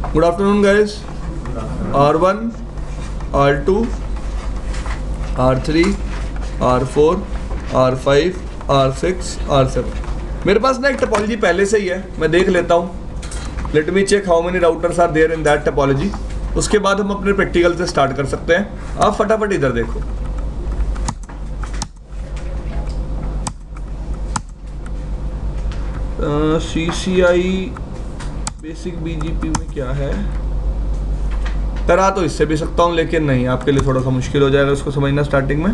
Good afternoon guys. R1, R2, R3, R4, R5, R6, R7। मेरे पास ना एक topology पहले से ही है, मैं देख लेता हूँ। Let me check how many routers are there in that topology. उसके बाद हम अपने प्रैक्टिकल से स्टार्ट कर सकते हैं। आप फटाफट इधर देखो। CCI बेसिक BGP में क्या है, करा तो इससे भी सकता हूँ, लेकिन नहीं, आपके लिए थोड़ा सा मुश्किल हो जाएगा उसको समझना स्टार्टिंग में।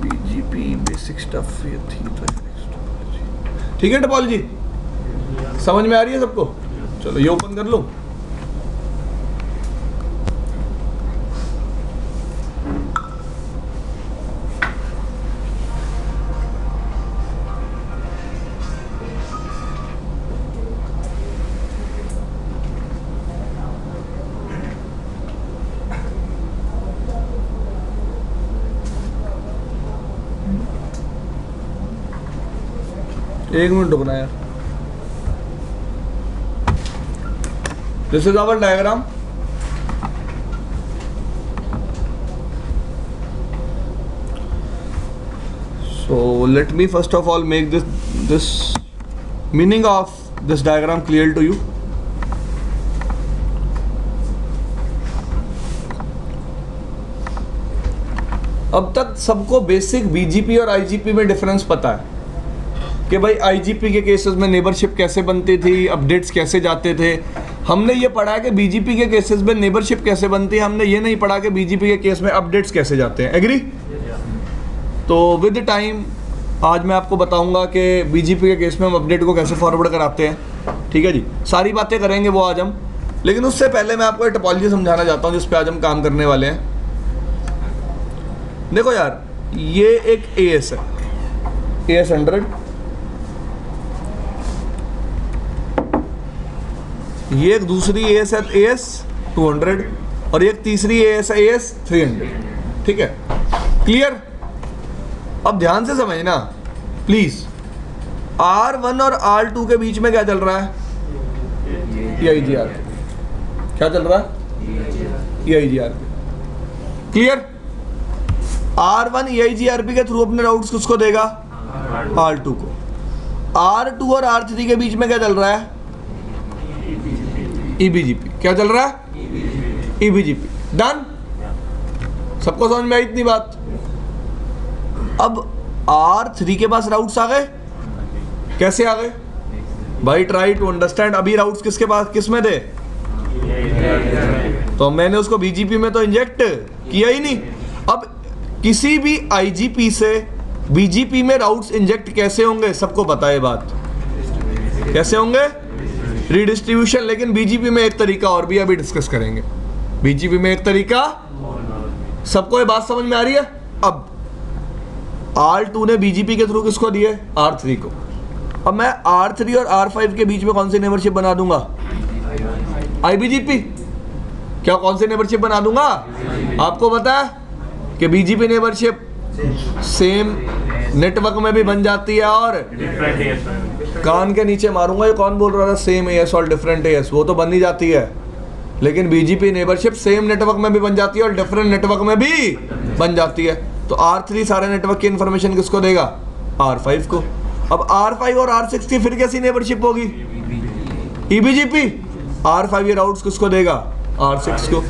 BGP बेसिक स्टफ ये थी तो ठीक है। टोपोलॉजी समझ में आ रही है सबको? चलो ये ओपन कर लो। एक मिनट रुकना यार। This is our diagram. So let me first of all make this meaning of this diagram clear to you. अब तक सबको बेसिक BGP और IGP में डिफरेंस पता है कि भाई IGP के केसेस में नेबरशिप कैसे बनती थी, अपडेट्स कैसे जाते थे। हमने ये पढ़ा है कि BGP के केसेस में नेबरशिप कैसे बनती है, हमने ये नहीं पढ़ा कि BGP के केस में अपडेट्स कैसे जाते हैं। एग्री? तो विद टाइम आज मैं आपको बताऊंगा कि BGP के केस में हम अपडेट को कैसे फॉरवर्ड कराते हैं। ठीक है जी, सारी बातें करेंगे वो आज हम, लेकिन उससे पहले मैं आपको एक टोपोलॉजी समझाना चाहता हूँ जिस पे आज हम काम करने वाले हैं। देखो यार, ये एक AS है, AS100। ये एक दूसरी AS है AS200 और एक तीसरी AS है AS300। ठीक है, क्लियर? अब ध्यान से समझना प्लीज। R1 और R2 के बीच में क्या चल रहा है? EIGRP। क्या चल रहा है? EIGRP। क्लियर? R1 EIGRP के थ्रू अपने राउट्स किसको देगा? R2 को। R2 और R3 के बीच में क्या चल रहा है? EBGP। क्या चल रहा है? EBGP। डन? सबको समझ में आई इतनी बात? अब R3 के पास राउट्स आ गए। कैसे आ गए भाई? Try to understand. अभी राउट्स किसके पास, किस में थे? तो मैंने उसको BGP में तो इंजेक्ट किया ही नहीं। अब किसी भी IGP से BGP में राउट्स इंजेक्ट कैसे होंगे? सबको पता है बात। कैसे होंगे? रीडिस्ट्रीब्यूशन। लेकिन BGP में एक तरीका और भी अभी डिस्कस करेंगे। BGP में एक तरीका, सबको ये बात समझ में आ रही है? अब R2 ने BGP के थ्रू किसको दिए? R3 को। अब मैं R3 और R5 के बीच में कौन सी नेबरशिप बना दूंगा? IBGP। क्या कौन सी नेबरशिप बना दूंगा? आपको पता है कि BGP नेबरशिप सेम नेटवर्क में भी बन जाती है और कान के नीचे मारूंगा, ये कौन बोल रहा था सेम AS और डिफरेंट AS? वो तो बन ही जाती है, लेकिन BGP नेबरशिप सेम नेटवर्क में भी बन जाती है और डिफरेंट नेटवर्क में भी बन जाती है। तो R3 सारे नेटवर्क की इंफॉर्मेशन किसको देगा? R5 को। अब R5 और R6 की फिर कैसी नेबरशिप होगी? EBGP। R5 ये राउट्स किसको देगा? R6 को।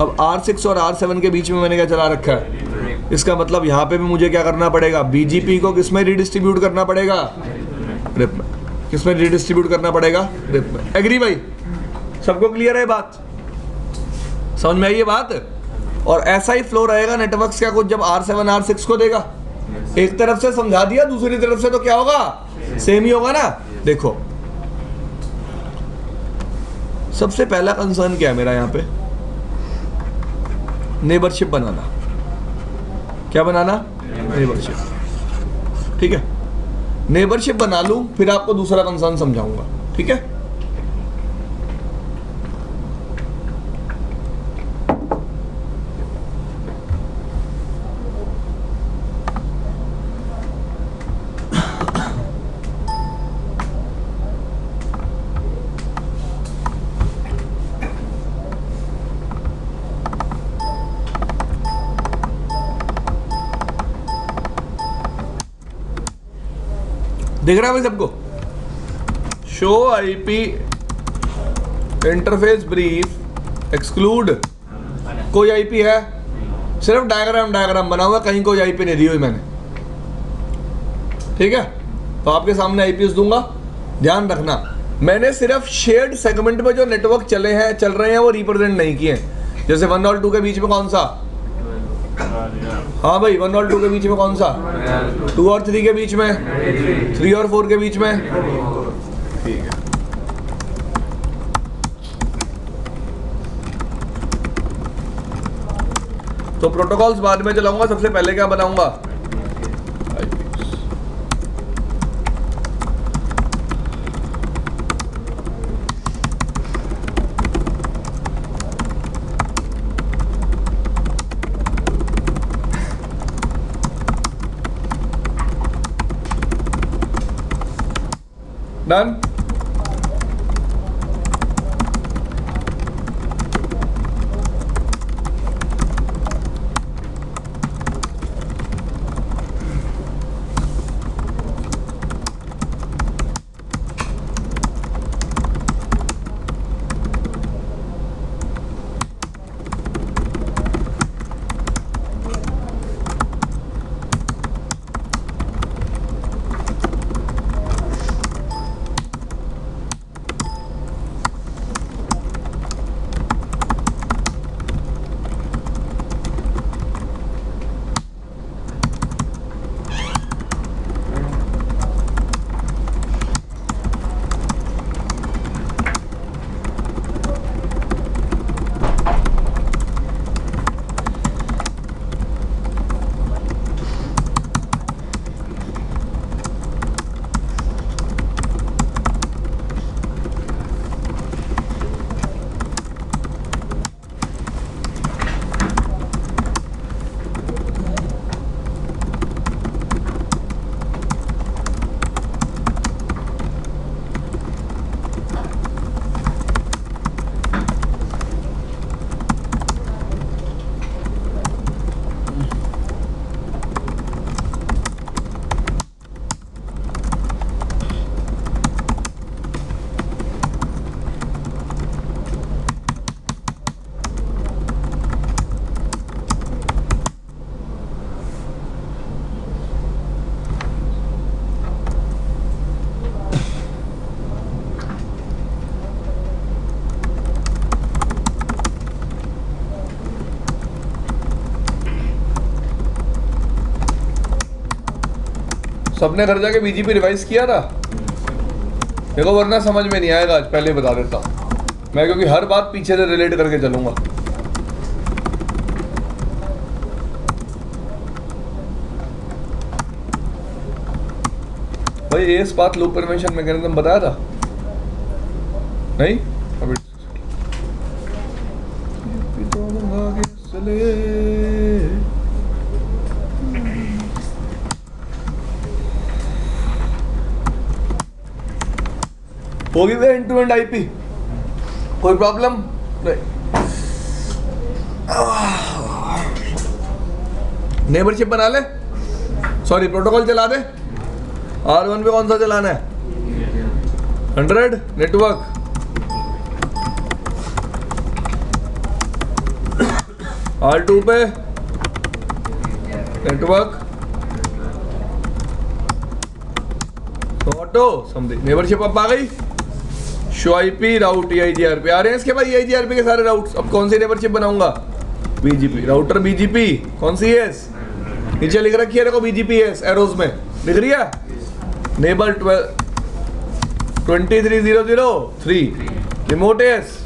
अब R6 और R7 के बीच में मैंने क्या चला रखा है? इसका मतलब यहाँ पे भी मुझे क्या करना पड़ेगा? BGP को किस में रिडिस्ट्रीब्यूट करना पड़ेगा? रिप में। किस में रिडिस्ट्रीब्यूट करना पड़ेगा? रिप में। एग्री भाई? सबको क्लियर है बात? समझ में आई ये बात? और ऐसा ही फ्लो रहेगा नेटवर्क्स का कुछ, जब R7 R6 को देगा। एक तरफ से समझा दिया, दूसरी तरफ से तो क्या होगा? सेम ही होगा ना। देखो, सबसे पहला कंसर्न क्या है मेरा यहाँ पे? नेबरशिप बनाना। क्या बनाना? नेबरशिप। ठीक है, नेबरशिप बना लूं, फिर आपको दूसरा कंसर्न समझाऊंगा। ठीक है? दिख रहा है भाई सबको? Show IP interface brief exclude, कोई आईपी है? सिर्फ डायग्राम बना हुआ, कहीं कोई आईपी नहीं दी हुई मैंने, ठीक है? तो आपके सामने आईपीएस दूंगा, ध्यान रखना। मैंने सिर्फ शेयर्ड सेगमेंट में जो नेटवर्क चल रहे हैं वो रिप्रेजेंट नहीं किए। जैसे 1 और 2 के बीच में कौन सा? हाँ भाई, 1 और 2 के बीच में कौन सा? 2 और 3 के बीच में, 3 और 4 के बीच में, ठीक है। तो प्रोटोकॉल्स बाद में चलाऊंगा, सबसे पहले क्या बनाऊंगा? डन। सबने घर जाके बीजीपी रिवाइज किया था? देखो वरना समझ में नहीं आएगा, आज पहले बता देता हूँ मैं, क्योंकि हर बात पीछे से रिलेट करके चलूंगा। भाई AS path loop convention mechanism बताया था नहीं? अभी होगी वे एंड टू एंड आईपी, कोई प्रॉब्लम नहीं। नेबरशिप बना ले, सॉरी प्रोटोकॉल चला दे। R1 पे कौन सा चलाना है? 100 नेटवर्क, R2 पे नेटवर्क ऑटो समथिंग। नेबरशिप अब आ गई। शो आईपी राउट EIGRP आ रहे हैं इसके बाद EIGRP के सारे राउट्स। अब कौन सी नेबरशिप बनाऊंगा? BGP राउटर BGP कौन सी है? नीचे लिख रखी है देखो BGP है एरोज में लिख रही है नेबल 23003 रिमोट एस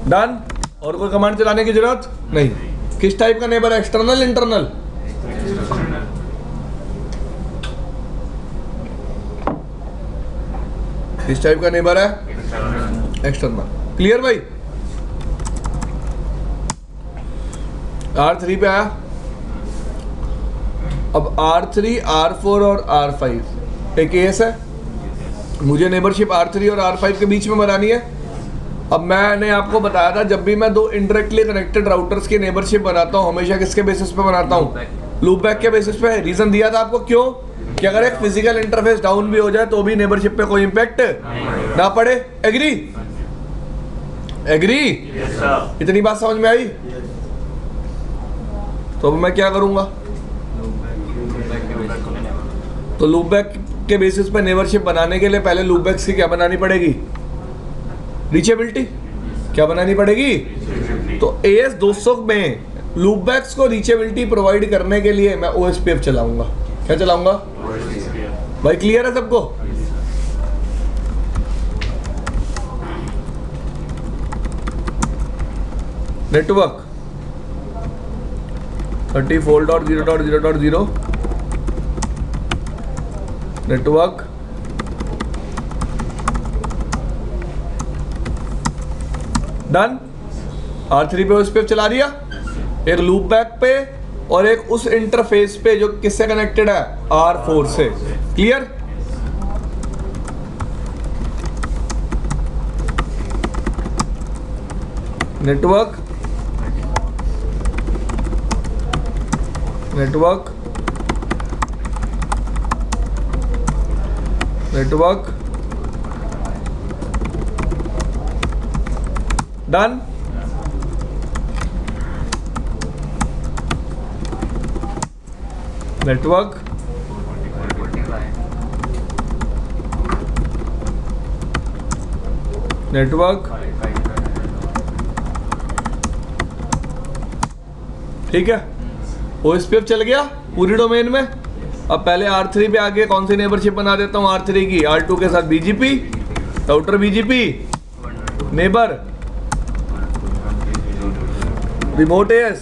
डन। और कोई कमांड चलाने की जरूरत नहीं। किस टाइप का नेबर है? External internal? किस टाइप का नेबर है? एक्सटर्नल। क्लियर भाई? R3 पे आया। अब R3, R4 और R5 एक केस है। मुझे नेबरशिप R3 और R5 के बीच में बनानी है। अब मैंने आपको बताया था जब भी मैं दो इंडायरेक्टली कनेक्टेड राउटर्स की नेबरशिप बनाता हूँ हमेशा किसके बेसिस पे बनाता हूँ? लूप बैक के बेसिस पे। रीजन दिया था आपको, क्यों? कि अगर एक फिजिकल इंटरफेस डाउन भी हो जाए तो भी नेबरशिप पे कोई इंपैक्ट ना पड़े। एग्री? एग्री? इतनी बात समझ में आई? तो अब मैं क्या करूंगा? तो लूप बैक के बेसिस पे नेबरशिप बनाने के लिए पहले लूप बैक्स की क्या बनानी पड़ेगी? रीचेबिलिटी। क्या बनानी पड़ेगी? तो AS 200 में लूप बैक्स को रीचेबिलिटी प्रोवाइड करने के लिए मैं OSPF चलाऊंगा। क्या चलाऊंगा भाई? क्लियर है सबको? Network 34.0.0.0 network done. R3 पे OSPF चला दिया, एक लूप बैक पे और एक उस इंटरफेस पे जो किससे कनेक्टेड है? R4 से। Clear? Network network network done. Network network ठीक है। OSPF चल गया पूरी डोमेन में। अब पहले R3 पे आगे कौन सी नेबरशिप बना देता हूं? R3 की R2 के साथ BGP, router BGP, neighbour, remote AS,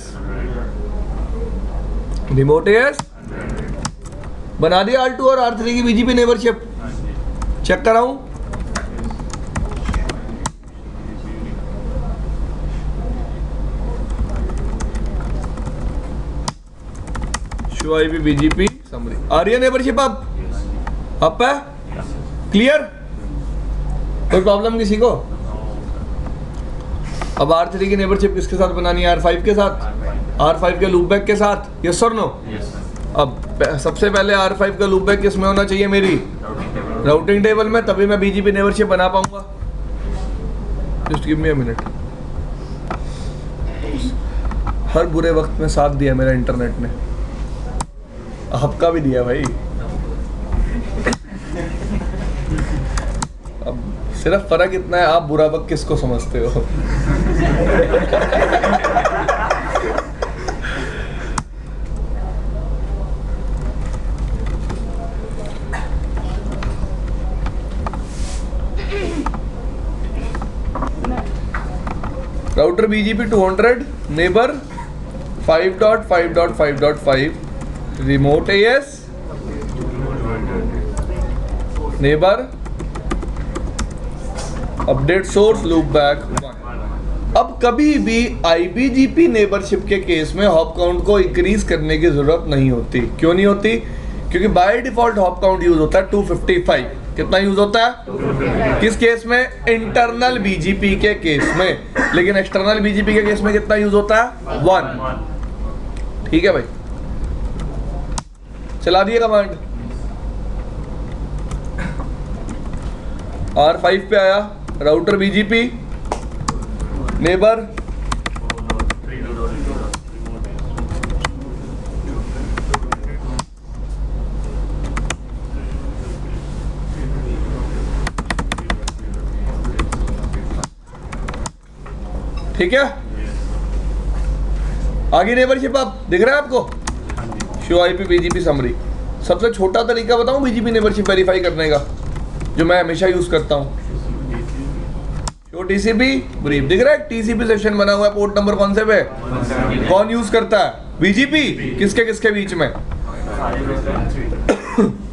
remote AS बना दिया R2 और R3 की BGP नेबरशिप। चेक कराऊं? शो IP BGP समरी आ रही है नेबरशिप। अब है क्लियर? कोई प्रॉब्लम किसी को? अब R3 की नेबरशिप किसके साथ बनानी है? R5 के साथ, R5 के लूप बैक के साथ। यस और नो? अब सबसे पहले R5 का लूप बैक किस में होना चाहिए? मेरी राउटिंग टेबल में, तभी मैं BGP नेबरशिप बना पाऊंगा। Just give me a minute. हर बुरे वक्त में साथ दिया मेरा इंटरनेट ने, आपका भी दिया भाई। अब सिर्फ फर्क इतना है, आप बुरा वक्त किसको समझते हो। Router BGP 200, neighbour 5.5.5.5, remote AS, neighbour, update source, loop back 1। अब कभी भी IBGP नेबरशिप के केस में हॉप काउंट को इंक्रीज करने की जरूरत नहीं होती। क्यों नहीं होती? क्योंकि by default hop count use होता है 255। कितना यूज होता है? किस केस में? इंटरनल BGP के केस में। लेकिन एक्सटर्नल BGP के केस में कितना यूज होता है? 1। ठीक है भाई, चला दिए कमांड। R5 पे आया राउटर BGP, नेबर, ठीक है। आगे नेबरशिप आप दिख रहा है आपको? Show IP BGP summary. सबसे छोटा तरीका बताऊं BGP नेबरशिप वेरीफाई करने का, जो मैं हमेशा यूज करता हूं? Show TCP brief. दिख रहा है TCP सेशन बना हुआ है, पोर्ट नंबर कौन से पे? कौन यूज करता है? BGP। किसके किसके बीच में?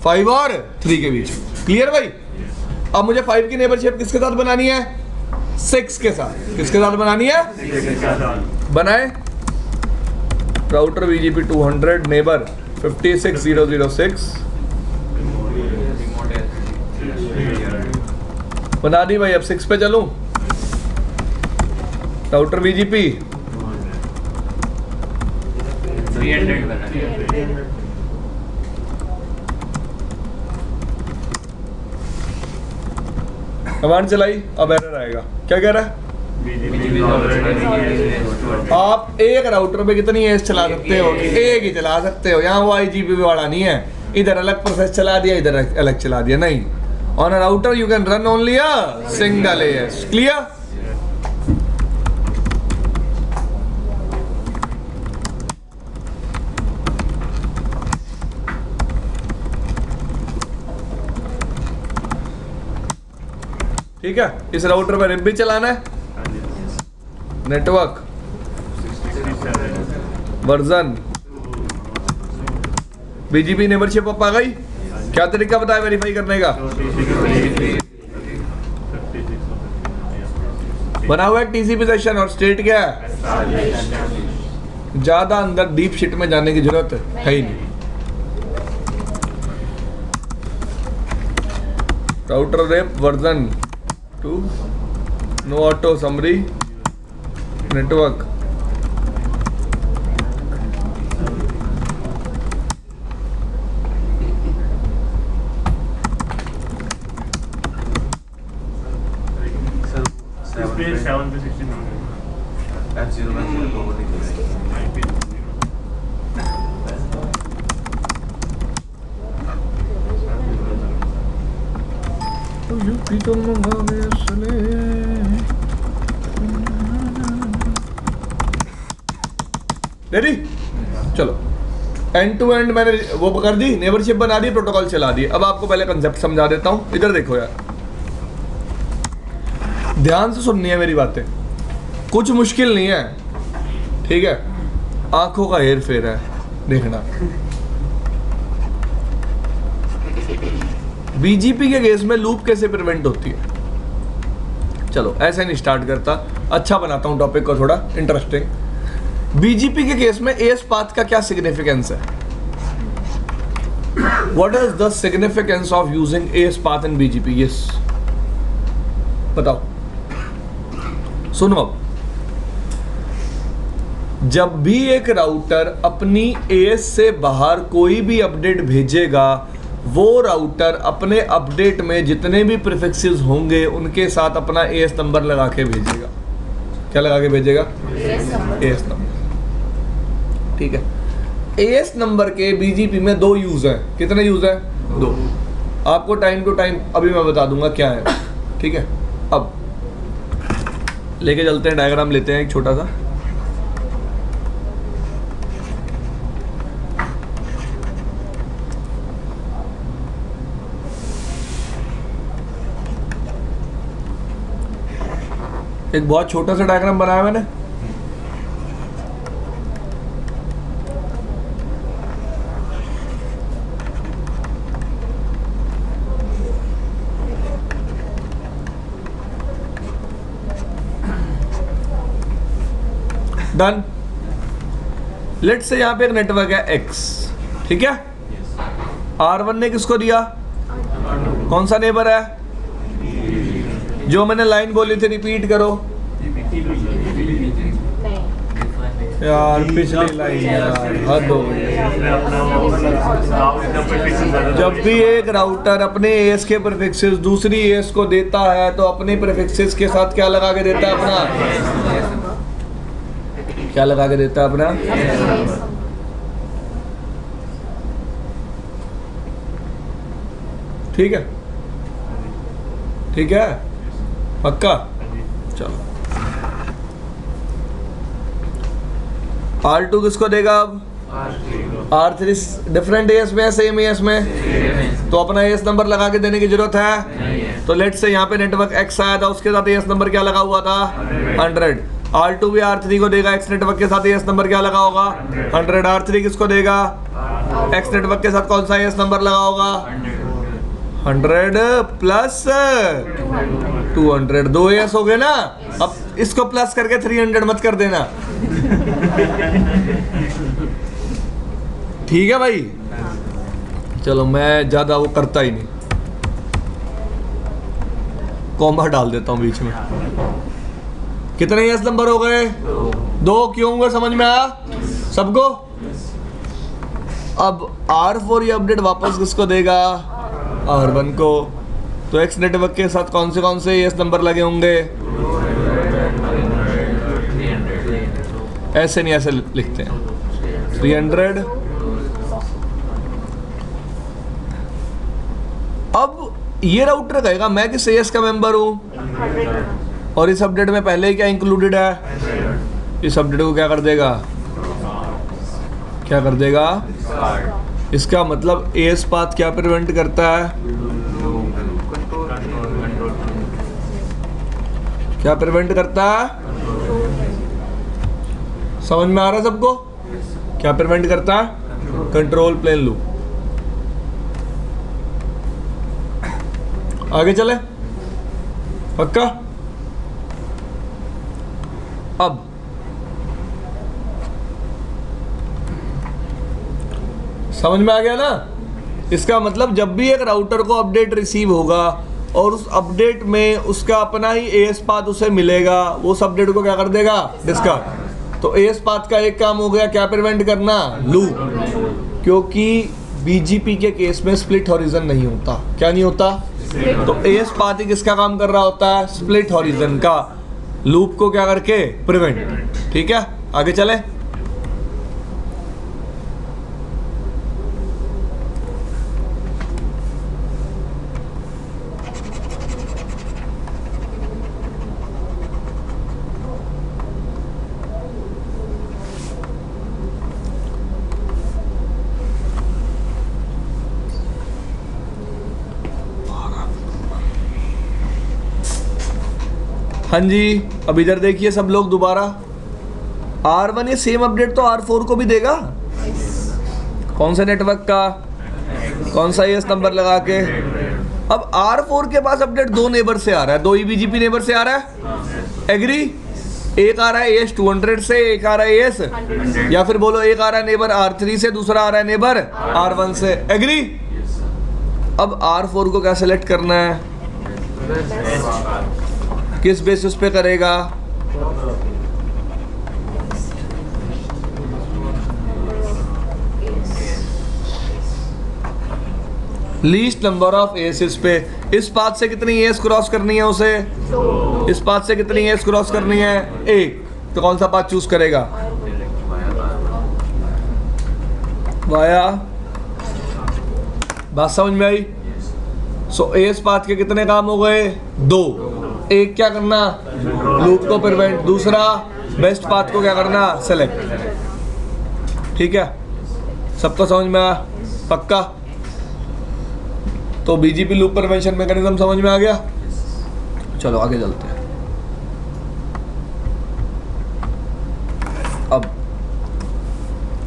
5 और 3 के बीच। क्लियर भाई? अब मुझे 5 की नेबरशिप किसके साथ बनानी है? 6 के साथ। किसके साथ बनानी है? बनाए। राउटर BGP 200, नेबर 56006 बना दी भाई। अब 6 पे चलूं। राउटर BGP 300 बना है। कमांड चलाई, अब एरर आएगा। क्या कह रहा है? आप एक राउटर पे कितनी एस चला सकते हो? एक ही चला सकते हो। यहाँ वो IGP वाला नहीं है, इधर अलग प्रोसेस चला दिया, इधर अलग चला दिया, नहीं। On a router you can run only a single S. Clear? ठीक है, इस राउटर पर रिप भी चलाना है, नेटवर्क वर्जन BGP नेबरशिप आ गई। क्या तरीका बताया वेरीफाई करने का? बना हुआ है TCP सेशन और स्टेट क्या है? ज्यादा अंदर डीप शिट में जाने की जरूरत है ही नहीं। Router RIP version 2, no auto summary, network ready? चलो, एंड टू एंड मैंने वो कर दी, नेबरशिप बना दी, प्रोटोकॉल चला दी। अब आपको पहले कंसेप्ट समझा देता हूं। इधर देखो यार, ध्यान से सुननी है मेरी बातें, कुछ मुश्किल नहीं है, ठीक है? आंखों का हेर फेर है, देखना। BGP के केस में लूप कैसे प्रिवेंट होती है? चलो ऐसे नहीं स्टार्ट करता, अच्छा बनाता हूं टॉपिक को थोड़ा इंटरेस्टिंग। BGP के केस में एस पाथ का क्या सिग्निफिकेंस है? What is the significance of using S path in BGP? Yes, बताओ, सुनो। अब जब भी एक राउटर अपनी एस से बाहर कोई भी अपडेट भेजेगा, वो राउटर अपने अपडेट में जितने भी प्रीफिक्सेस होंगे उनके साथ अपना एस नंबर लगा के भेजेगा। क्या लगा के भेजेगा? S number. ठीक है, एस नंबर के BGP में 2 यूज हैं। कितने यूज हैं? 2। आपको टाइम टू टाइम अभी मैं बता दूंगा क्या है, ठीक है? अब लेके चलते हैं, डायग्राम लेते हैं एक छोटा सा। एक बहुत छोटा सा डायग्राम बनाया मैंने, डन। लेट्स से यहां पे एक नेटवर्क है X, ठीक है? R1 ने किसको दिया? कौन सा नेबर है? जो मैंने लाइन बोली थी रिपीट करो यार, पिछली लाइन यार, हद हो गई। जब भी एक राउटर अपने एस के प्रीफिक्सेस दूसरी एस को देता है तो अपने प्रीफिक्सेस के साथ क्या लगा के देता है? अपना क्या लगा के देता है? अपना। ठीक है, ठीक है, पक्का? चलो, R2 किसको देगा? अब R3 डिफरेंट एस में है, सेम एस में, तो अपना एस नंबर लगा के देने की जरूरत है। तो लेट्स से यहाँ पे नेटवर्क X आया था, उसके साथ एस नंबर क्या लगा हुआ था? 100। R2 भी R3 को देगा, X नेटवर्क के साथ एस नंबर क्या लगा होगा? 100। R3 किसको देगा? X नेटवर्क के साथ कौन सा एस नंबर लगा होगा? 100 प्लस 200, 2 एस हो गए ना। अब इसको प्लस करके 300 मत कर देना, ठीक है भाई? चलो, मैं ज्यादा वो करता ही नहीं, कॉमा डाल देता हूं बीच में। कितने एस नंबर हो गए? 2। क्यों हुआ? समझ में आया सबको? अब R4 ये अपडेट वापस किसको देगा? R1 को। तो X नेटवर्क के साथ कौन से AS नंबर लगे होंगे? ऐसे नहीं, ऐसे लिखते हैं 300। अब ये राउटर कहेगा मैं किस AS का मेंबर हूं, और इस अपडेट में पहले ही क्या इंक्लूडेड है? इस अपडेट को क्या कर देगा? क्या कर देगा? इसका मतलब AS पाथ क्या प्रिवेंट करता है? क्या प्रिवेंट करता है? समझ में आ रहा है सबको? क्या प्रिवेंट करता है? Control plane loop. आगे चले, पक्का? अब समझ में आ गया ना? इसका मतलब जब भी एक राउटर को अपडेट रिसीव होगा और उस अपडेट में उसका अपना ही AS पाथ उसे मिलेगा, वो उस अपडेट को क्या कर देगा? डिस्कार्ड। तो AS पाथ का एक काम हो गया, क्या प्रिवेंट करना? लूप। क्योंकि BGP के केस में स्प्लिट हॉरिजन नहीं होता। क्या नहीं होता? तो AS पाथ ही किसका काम कर रहा होता है? स्प्लिट हॉरिजन का। लूप को क्या करके? प्रिवेंट। ठीक है, आगे चले। हाँ जी, अब इधर देखिए सब लोग दोबारा। R1 ये सेम अपडेट तो R4 को भी देगा। कौन से नेटवर्क का? कौन सा AS नंबर लगा के? अब R4 के पास अपडेट दो नेबर से आ रहा है, दो ही BGP नेबर से आ रहा है। एग्री? एक आ रहा है AS 200 से, एक आ रहा है AS, या फिर बोलो एक आ रहा है नेबर R3 से, दूसरा आ रहा है नेबर R1 से। एग्री? अब R4 को क्या सेलेक्ट करना है? किस बेसिस पे करेगा? लीस्ट नंबर ऑफ एसेस पे। इस पाथ से कितनी एस क्रॉस करनी है उसे? इस पाथ से कितनी एस क्रॉस करनी है? एक। तो कौन सा पाथ चूज करेगा? वाया। बात समझ में आई? सो एस पाथ के कितने काम हो गए? दो। एक क्या करना? लूप को प्रिवेंट। दूसरा बेस्ट पाथ को क्या करना? सेलेक्ट। ठीक है, सबको समझ में आया? पक्का? तो BGP लूप प्रिवेंशन मैकेनिज्म समझ में आ गया? चलो आगे चलते हैं। अब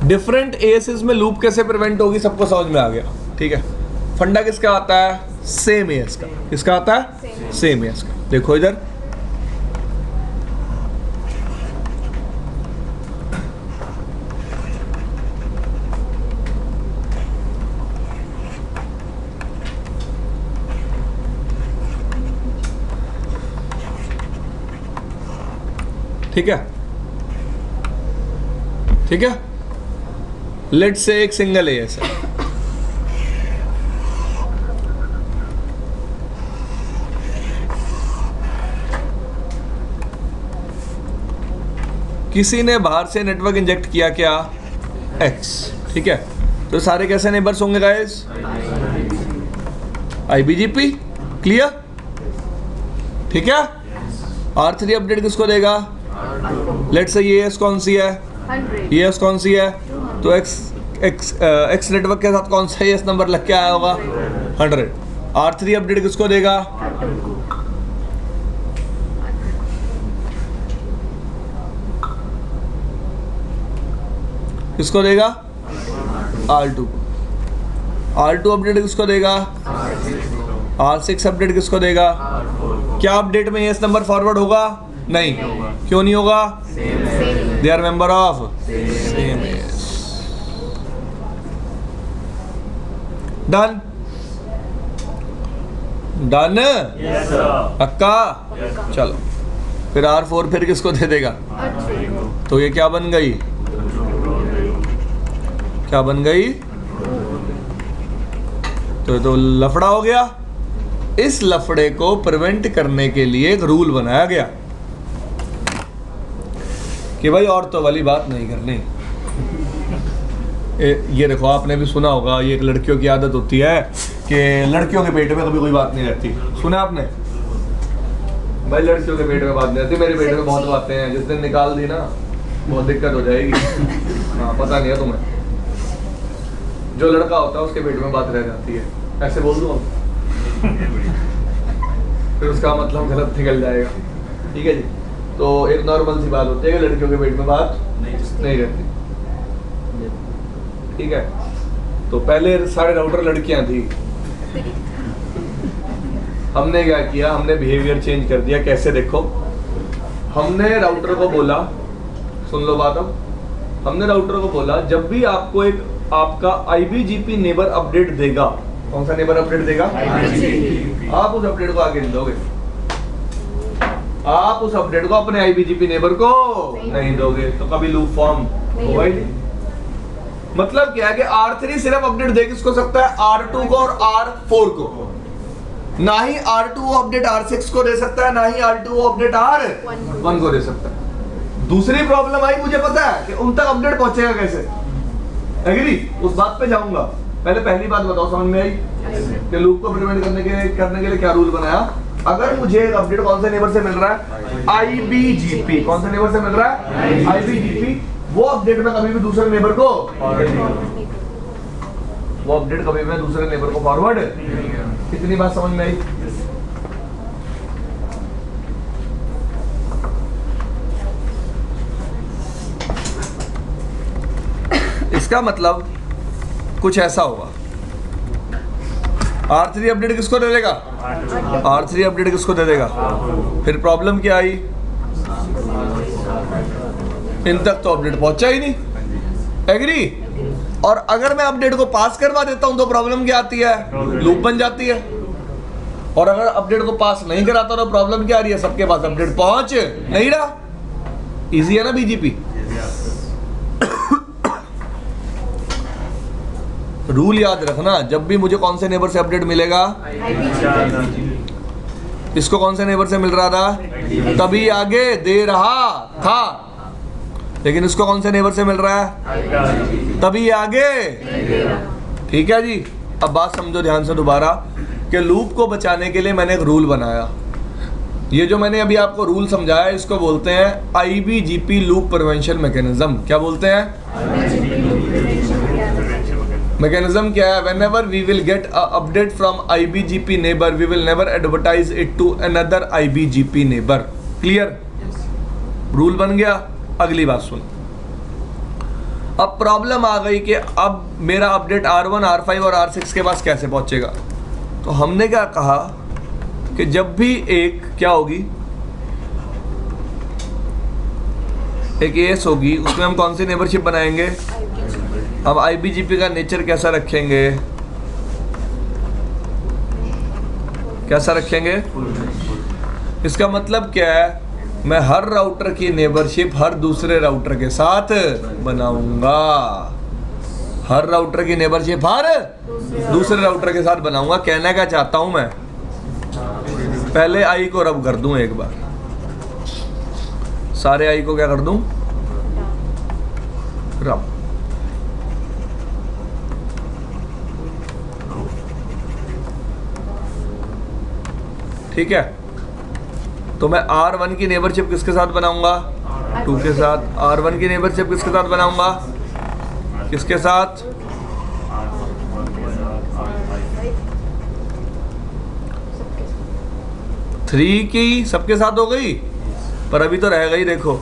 डिफरेंट ASs में लूप कैसे प्रिवेंट होगी सबको समझ में आ गया। ठीक है, फंडा किसका आता है? सेम AS का। किसका आता है? सेम AS का। देखो इधर, ठीक है, ठीक है। लेट्स से एक सिंगल AS है, किसी ने बाहर से नेटवर्क इंजेक्ट किया क्या? X। ठीक है, तो सारे कैसे नेबर्स होंगे गाइस? IBGP। क्लियर? ठीक है। R3 अपडेट किसको देगा? लेट्स से ये AS कौन सी है? ये AS कौन सी है? तो X नेटवर्क के साथ कौन सा AS नंबर लग के आया होगा? 100। R3 अपडेट किसको देगा? किसको देगा? R2। R2 अपडेट किसको देगा? R6 अपडेट किसको देगा? क्या अपडेट में AS नंबर फॉरवर्ड होगा? नहीं। क्यों नहीं होगा? They are member of same AS। Done? Done? पक्का? चलो फिर R4 फिर किसको दे देगा? तो ये क्या बन गई? क्या बन गई? तो लफड़ा हो गया। इस लफड़े को प्रिवेंट करने के लिए एक रूल बनाया गया कि भाई औरतों वाली बात नहीं करनी। ये देखो, आपने भी सुना होगा, ये एक लड़कियों की आदत होती है कि लड़कियों के पेट में कभी कोई बात नहीं रहती। सुना आपने? भाई लड़कियों के पेट में बात नहीं रहती, मेरे पेट में बहुत बातें हैं, जिस दिन निकाल दी ना बहुत दिक्कत हो जाएगी। हाँ, पता नहीं है तुम्हें, जो लड़का होता है उसके पेट में बात रह जाती है, ऐसे बोल दो फिर उसका मतलब गलत निकल जाएगा। ठीक है जी। तो एक नॉर्मल सी बात होती है कि लड़कियों के पेट में बात नहीं रहती। ठीक है। तो पहले सारे राउटर लड़कियां थी, हमने क्या किया, हमने बिहेवियर चेंज कर दिया। कैसे? देखो, हमने राउटर को बोला, सुन लो बात। अब हमने राउटर को बोला जब भी आपको एक आपका IBGP नेबर अपडेट देगा, कौन सा नेबर अपडेट देगा? आप उस अपडेट को आगे नहीं दोगे, आप उस अपडेट को अपने IBGP नेबर को नहीं दोगे, तो कभी लूप फॉर्म होगा ही नहीं। मतलब क्या है कि R3 सिर्फ अपडेट दे किसको सकता है? R2 को और R4 को, ना ही R2 अपडेट R6 को दे सकता है, ना ही R2 अपडेट R1 को दे सकता है। दूसरी प्रॉब्लम आई, मुझे पता है कि उन तक अपडेट पहुंचेगा कैसे। एग्री? उस बात पे जाऊंगा। पहली बात बताओ, समझ में आई कि लूप को प्रिवेंट करने के लिए क्या रूल बनाया? अगर मुझे एक अपडेट कौन से नेबर से मिल रहा है? IBGP। कौन से नेबर से मिल रहा है? IBGP। वो अपडेट में कभी भी दूसरे नेबर को फॉरवर्ड। कितनी बात समझ में आई? इसका मतलब कुछ ऐसा होगा, R3 अपडेट किसको दे देगा? R3 अपडेट किसको दे देगा? फिर प्रॉब्लम क्या आई? इन तक तो अपडेट पहुंचा ही नहीं। एग्री? और अगर मैं अपडेट को पास करवा देता हूं तो प्रॉब्लम क्या आती है? लूप बन जाती है। और अगर अपडेट को पास नहीं कराता तो प्रॉब्लम क्या आ रही है? सबके पास अपडेट पहुंच नहीं रहा। इजी है ना BGP? रूल याद रखना, जब भी मुझे कौन से नेबर से अपडेट मिलेगा, इसको कौन से नेबर से मिल रहा था? तभी आगे दे रहा था। लेकिन इसको कौन से नेबर से मिल रहा है? तभी आगे। ठीक है जी। अब बात समझो ध्यान से दोबारा कि लूप को बचाने के लिए मैंने एक रूल बनाया। ये जो मैंने अभी आपको रूल समझाया, इसको बोलते हैं IBGP लूप प्रिवेंशन मैकेनिज्म। क्या बोलते हैं? मैकेनिज्म क्या है? whenever we will get a update from IBGP neighbor, we will never advertise it to another IBGP neighbor. Clear? Rule बन गया। अगली बात सुन। अब प्रॉब्लम आ गई कि अब मेरा अपडेट R1, R5 और R6 के पास कैसे पहुंचेगा? तो हमने क्या कहा कि जब भी एक क्या होगी, एक AS होगी, उसमें हम कौन सी नेबरशिप बनाएंगे? अब IBGP का नेचर कैसा रखेंगे? कैसा रखेंगे? इसका मतलब क्या है? मैं हर राउटर की नेबरशिप हर दूसरे राउटर के साथ बनाऊंगा। हर राउटर की नेबरशिप हर दूसरे राउटर के साथ बनाऊंगा। कहना क्या चाहता हूं मैं? पहले आई को रब कर दूं एक बार, सारे आई को क्या कर दूं? रब। ठीक है। तो मैं R1 की नेबरशिप किसके साथ बनाऊंगा? 2 के साथ। R1 की नेबरशिप किसके साथ बनाऊंगा? किसके साथ? थ्री की सबके साथ हो गई, पर अभी तो रह गई। देखो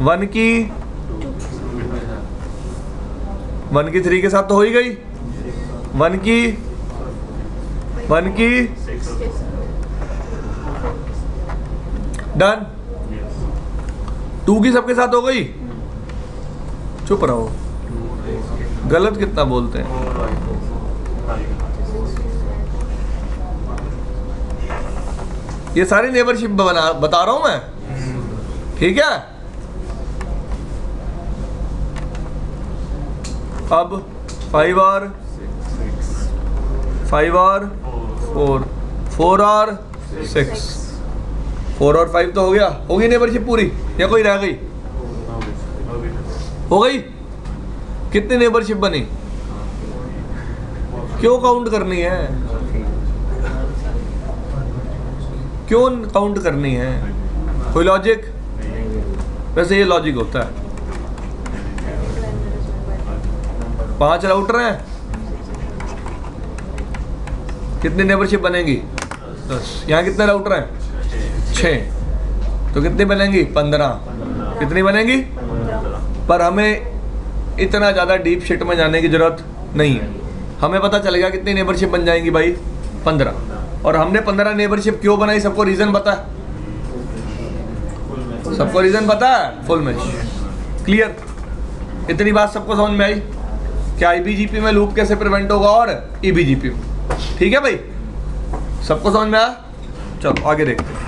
1 की 3 के साथ तो हो ही गई। 1 की डन। 2 की सबके साथ हो गई। चुप रहो, गलत कितना बोलते हैं। ये सारी नेबरशिप बता रहा हूं मैं। ठीक है। अब 5 और 5 और 4, 4 और 6, 4 और 5 तो हो गया। होगी नेबरशिप पूरी या कोई रह गई? हो गई। कितनी नेबरशिप बनी? क्यों काउंट करनी है? क्यों काउंट करनी है? कोई लॉजिक? वैसे ये लॉजिक होता है। 5 राउटर हैं, कितनी नेबरशिप बनेगी? 10। यहाँ कितने राउटर हैं? 6, तो कितनी बनेंगी? 15। कितनी बनेंगी? पर हमें इतना ज़्यादा डीप शिट में जाने की ज़रूरत नहीं है। हमें पता चल गया कितनी नेबरशिप बन जाएंगी भाई? 15। और हमने 15 नेबरशिप क्यों बनाई? सबको रीज़न पता है? सबको रीज़न पता है? Full match. क्लियर? इतनी बात सबको समझ में आई कि आईबीजीपी में लूप कैसे प्रिवेंट होगा और ईबीजीपी में। ठीक है भाई, सबको समझ में आया? चलो आगे देखते हैं।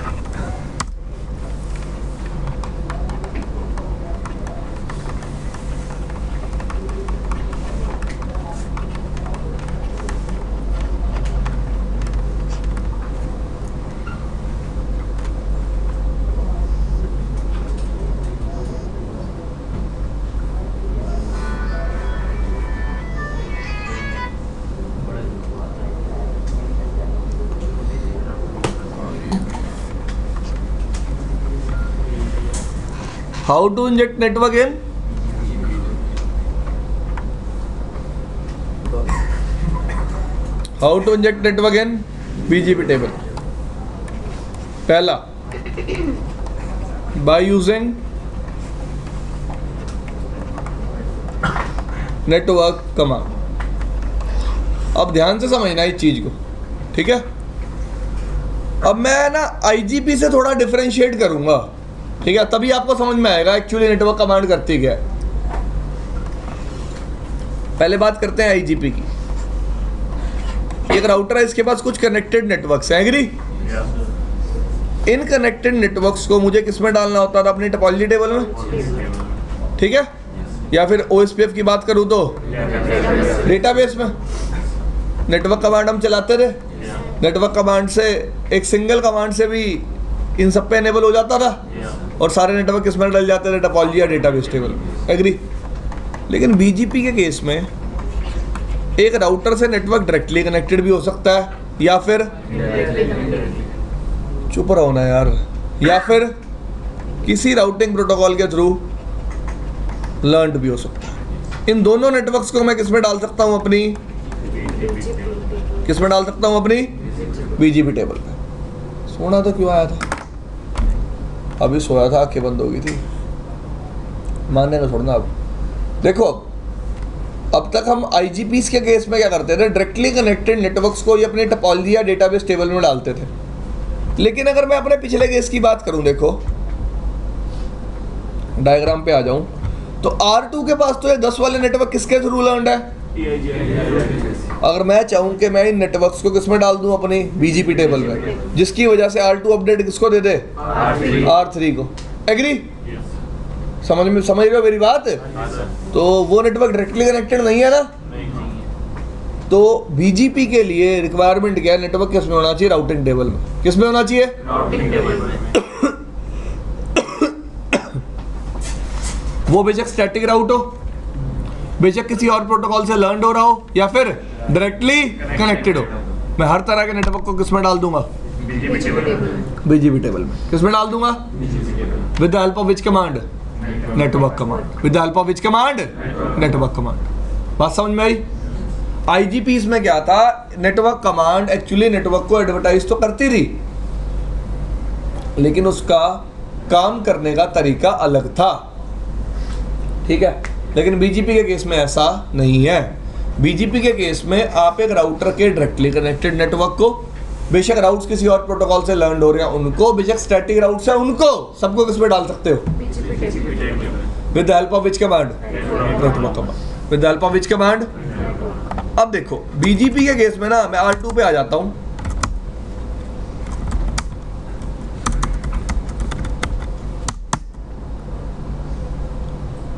How to inject network in? How to inject network in BGP table? पहला, by using network command। अब ध्यान से समझना इस चीज को, ठीक है? अब मैं ना IGP से थोड़ा डिफरेंशिएट करूंगा, ठीक है? तभी आपको समझ में आएगा एक्चुअली नेटवर्क कमांड करती क्या है। पहले बात करते हैं आईजीपी की। एक राउटर है, इसके पास कुछ कनेक्टेड नेटवर्क्स हैं, एग्री? इन कनेक्टेड नेटवर्क्स को मुझे किस में डालना होता था? अपनी टोपोलॉजी टेबल में, ठीक है? या फिर OSPF की बात करूं तो डेटाबेस में। नेटवर्क कमांड हम चलाते थे, नेटवर्क कमांड से एक सिंगल कमांड से भी इन सब पे एनेबल हो जाता था और सारे नेटवर्क किस में डल जाते थे? टोपोलॉजी या डेटाबेस टेबल, एग्री? लेकिन बीजीपी के केस में एक राउटर से नेटवर्क डायरेक्टली कनेक्टेड भी हो सकता है, या फिर चुप रहो ना यार, या फिर किसी राउटिंग प्रोटोकॉल के थ्रू लर्न्ड भी हो सकता है। इन दोनों नेटवर्क्स को मैं किस में डाल सकता हूं? अपनी किस में डाल सकता हूं? अपनी बीजीपी टेबल पे। सोना तो क्यों आया था? अभी सोया था, आंखें बंद हो गई थी, मानने का छोड़ना। अब देखो, अब तक हम आईजीपीस के केस में क्या करते थे? डायरेक्टली कनेक्टेड नेटवर्क्स को ये अपने टोपोलॉजी या डेटाबेस टेबल में डालते थे। लेकिन अगर मैं अपने पिछले केस की बात करूं, देखो डायग्राम पे आ जाऊं, तो R2 के पास तो ये 10 वाले नेटवर्क किसके थ्रू लर्न्ड है? अगर मैं चाहूं कि मैं इन नेटवर्क्स को किस में डाल दूं? अपनी बीजीपी टेबल में, जिसकी वजह से R2 अपडेट किसको दे दे? R3 को, एग्री? समझ रहे हो मेरी बात? तो वो नेटवर्क डायरेक्टली कनेक्टेड नहीं है ना। तो बीजीपी के लिए रिक्वायरमेंट क्या है? नेटवर्क किस में होना चाहिए? राउटिंग टेबल में। किस में होना चाहिए? राउटिंग टेबल में। वो बेशक स्टैटिक राउट हो, बेशक किसी और प्रोटोकॉल से लर्न हो रहा हो, या फिर डायरेक्टली कनेक्टेड हो, मैं हर तरह के नेटवर्क को किस में डाल दूंगा? बीजीपी टेबल में। किस में डाल दूंगा? With the help of which command? Network command. With the help of which command? Network command. बात समझ में आई? आईजीपीस में क्या था? नेटवर्क कमांड एक्चुअली नेटवर्क को एडवर्टाइज तो करती थी, लेकिन उसका काम करने का तरीका अलग था, ठीक है? लेकिन बीजीपी के केस में ऐसा नहीं है। बीजीपी के केस में आप एक राउटर के डायरेक्टली कनेक्टेड नेटवर्क को, बेशक राउट्स किसी और प्रोटोकॉल से लर्न हो रहे हैं उनको, बेशक स्टैटिक राउट्स हैं उनको, सबको किस में डाल सकते हो? With the help of which command? Network command. With the help of which command? अब देखो बीजीपी के केस में ना, मैं R2 पे आ जाता हूं।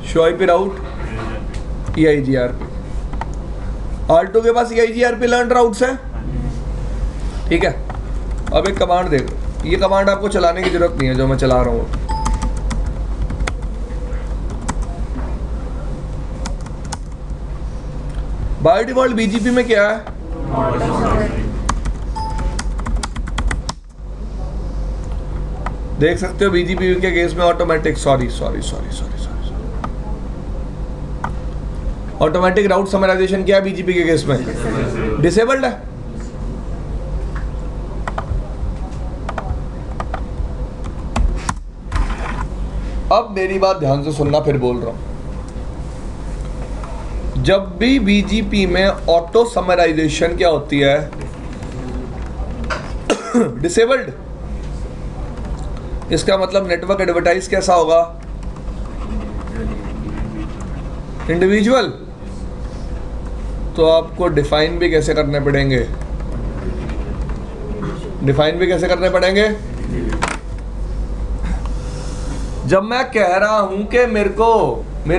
Show IP route EIGRP। R2 के पास EIGRP लर्न राउट्स हैं, ठीक है। अब एक कमांड देखो, ये कमांड आपको चलाने की जरूरत नहीं है जो मैं चला रहा हूँ। बाय डिफॉल्ट बीजीपी में क्या है, देख सकते हो बीजीपी के केस में ऑटोमेटिक ऑटोमेटिक राउट समराइजेशन क्या है बीजीपी के केस में, डिसेबल्ड है। अब मेरी बात ध्यान से सुनना, फिर बोल रहा हूं, जब भी बीजीपी में ऑटो समराइजेशन क्या होती है, डिसेबल्ड, इसका मतलब नेटवर्क एडवर्टाइज कैसा होगा, इंडिविजुअल। तो आपको डिफाइन भी कैसे करने पड़ेंगे, जब मैं कह रहा हूं कि मेरे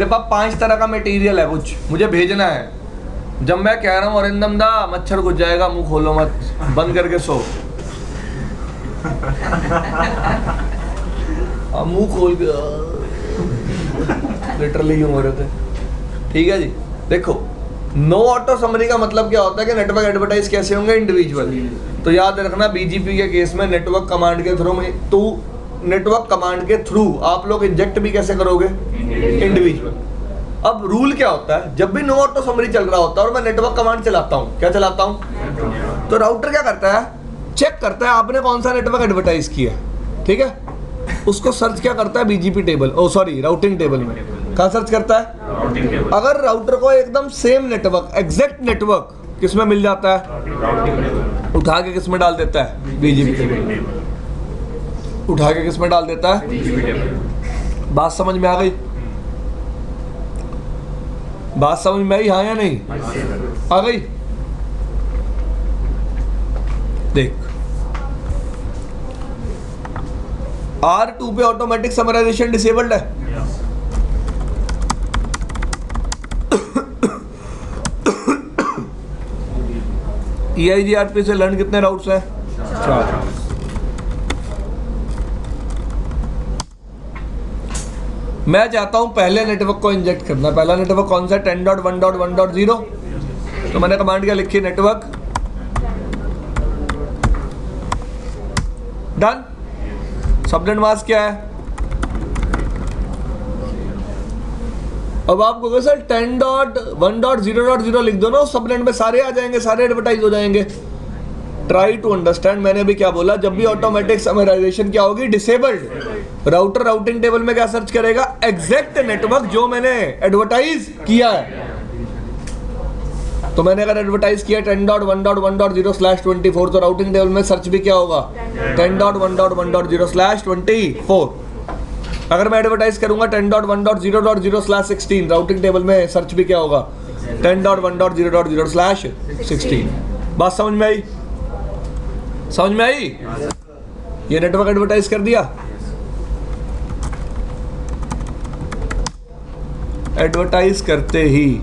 पास 5 तरह का मटेरियल है, कुछ मुझे भेजना है, जब मैं कह रहा हूं अरिंदम दा मच्छर घुस जाएगा, मुंह खोलो मत, बंद करके सो, मुंह खोल के लिटरली यूं हो रहे थे, ठीक है जी। देखो, नो ऑटो समरी का मतलब क्या होता है कि नेटवर्क एडवर्टाइज कैसे होंगे, इंडिविजुअल। तो याद रखना बीजीपी के केस में नेटवर्क कमांड के थ्रू आप लोग इंजेक्ट भी कैसे करोगे, इंडिविजुअल। अब रूल क्या होता है, जब भी नो ऑटो समरी चल रहा होता है और मैं नेटवर्क कमांड चलाता हूं, क्या चलाता हूं, तो राउटर क्या करता है, चेक करता है आपने कौन सा नेटवर्क एडवर्टाइज किया, ठीक है। उसको सर्च क्या करता है, बीजीपी टेबल, राउटिंग टेबल में। कहाँ सर्च करता है, अगर राउटर को एकदम सेम नेटवर्क, एग्जैक्ट नेटवर्क किस में मिल जाता है, उठा के किस में डाल देता है, बीजीपी टेबल, उठा के किस में डाल देता है। बात समझ में आ गई, बात समझ में आई, हाँ या नहीं आ गई। देख, R2 पे ऑटोमेटिक समराइजेशन डिसेबल्ड है, EIGRP से लर्न कितने राउट्स हैं, 4। मैं चाहता हूं पहले नेटवर्क को इंजेक्ट करना। पहला नेटवर्क कौन सा, 10.1.1.0। तो मैंने कमांड क्या लिखी, नेटवर्क डन। सबनेट मास्क क्या है, अब आप कहोगे सर 10.1.0.0 लिख दो ना, सबनेट में सारे आ जाएंगे, सारे एडवर्टाइज हो जाएंगे। ट्राई टू अंडरस्टैंड, मैंने भी क्या बोला, जब भी ऑटोमेटिक समराइजेशन क्या होगी, डिसेबल्ड। राउटर राउटिंग टेबल में क्या सर्च करेगा, एग्जैक्ट नेटवर्क जो मैंने एडवर्टाइज किया है। तो मैंने अगर एडवर्टाइज किया 10.1.1.0/24, तो राउटिंग टेबल में सर्च भी क्या होगा, 10.1.1.0/24। अगर मैं एडवर्टाइज करूंगा 10.1.0.0/16, राउटिंग टेबल में सर्च भी क्या होगा, 10.1.0.0/16। बात समझ में आई, समझ में आई। ये नेटवर्क एडवर्टाइज कर दिया, एडवर्टाइज करते ही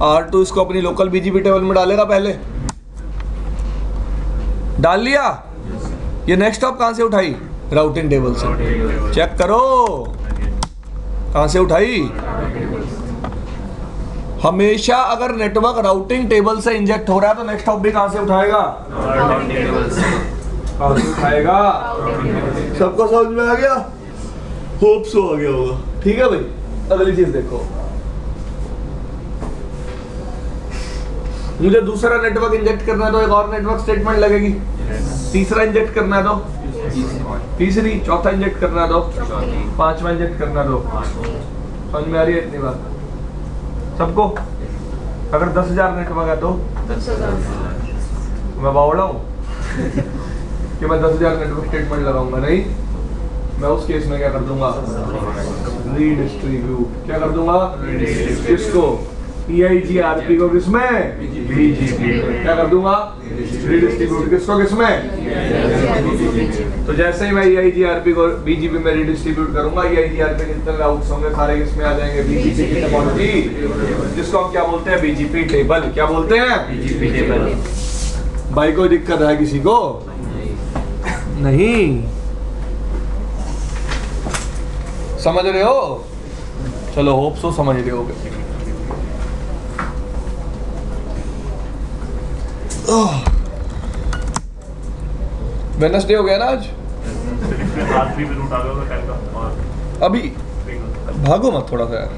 R2 इसको अपनी लोकल बीजीपी टेबल में डालेगा, पहले डाल लिया। ये नेक्स्ट स्टॉप कहां से उठाई, राउटिंग टेबल से। चेक करो कहां से उठाई। हमेशा अगर नेटवर्क राउटिंग टेबल से इंजेक्ट हो रहा है तो नेक्स्ट स्टॉप भी कहां से उठाएगा, कहां से उठाएगा। सबको समझ में आ गया, होप सो आ गया होगा, ठीक है भाई। अगली चीज देखो, मुझे दूसरा नेटवर्क इंजेक्ट करना है तो एक और नेटवर्क स्टेटमेंट लगेगी, तीसरा इंजेक्ट करना है तो तीसरी, चौथा इंजेक्ट करना है तो पांचवा इंजेक्ट करना है तो। समझ में आ रही है इतनी बात सबको। अगर 10,000 नेटवर्क है तो मैं बावड़ा हूँ कि मैं 10,000 नेटवर्क स्टेटमेंट लगाऊंगा, नहीं। मैं उस केस में क्या कर दूंगा, रीडिस्ट्रीब्यूट। क्या कर दूंगा, किसको, EIGRP को, किसमें, बीजीपी। क्या कर दूंगा, रीडिस्ट्रीब्यूट किसको, किसमें। तो जैसे ही मैं EIGRP को बीजीपी में रीडिस्ट्रीब्यूट करूंगा, EIGRP के जितने राउट्स होंगे सारे किसमें आ जाएंगे, बीजीपी की टोपोलॉजी, जिसको हम क्या बोलते हैं, बीजीपी टेबल। क्या बोलते हैं, बीजीपी टेबल। भाई कोई दिक्कत है किसी को? नहीं समझ रहे हो? चलो होप सो समझ रहे हो। वेडनेसडे हो गया ना आज? अभी भागो मत थोड़ा सा यार।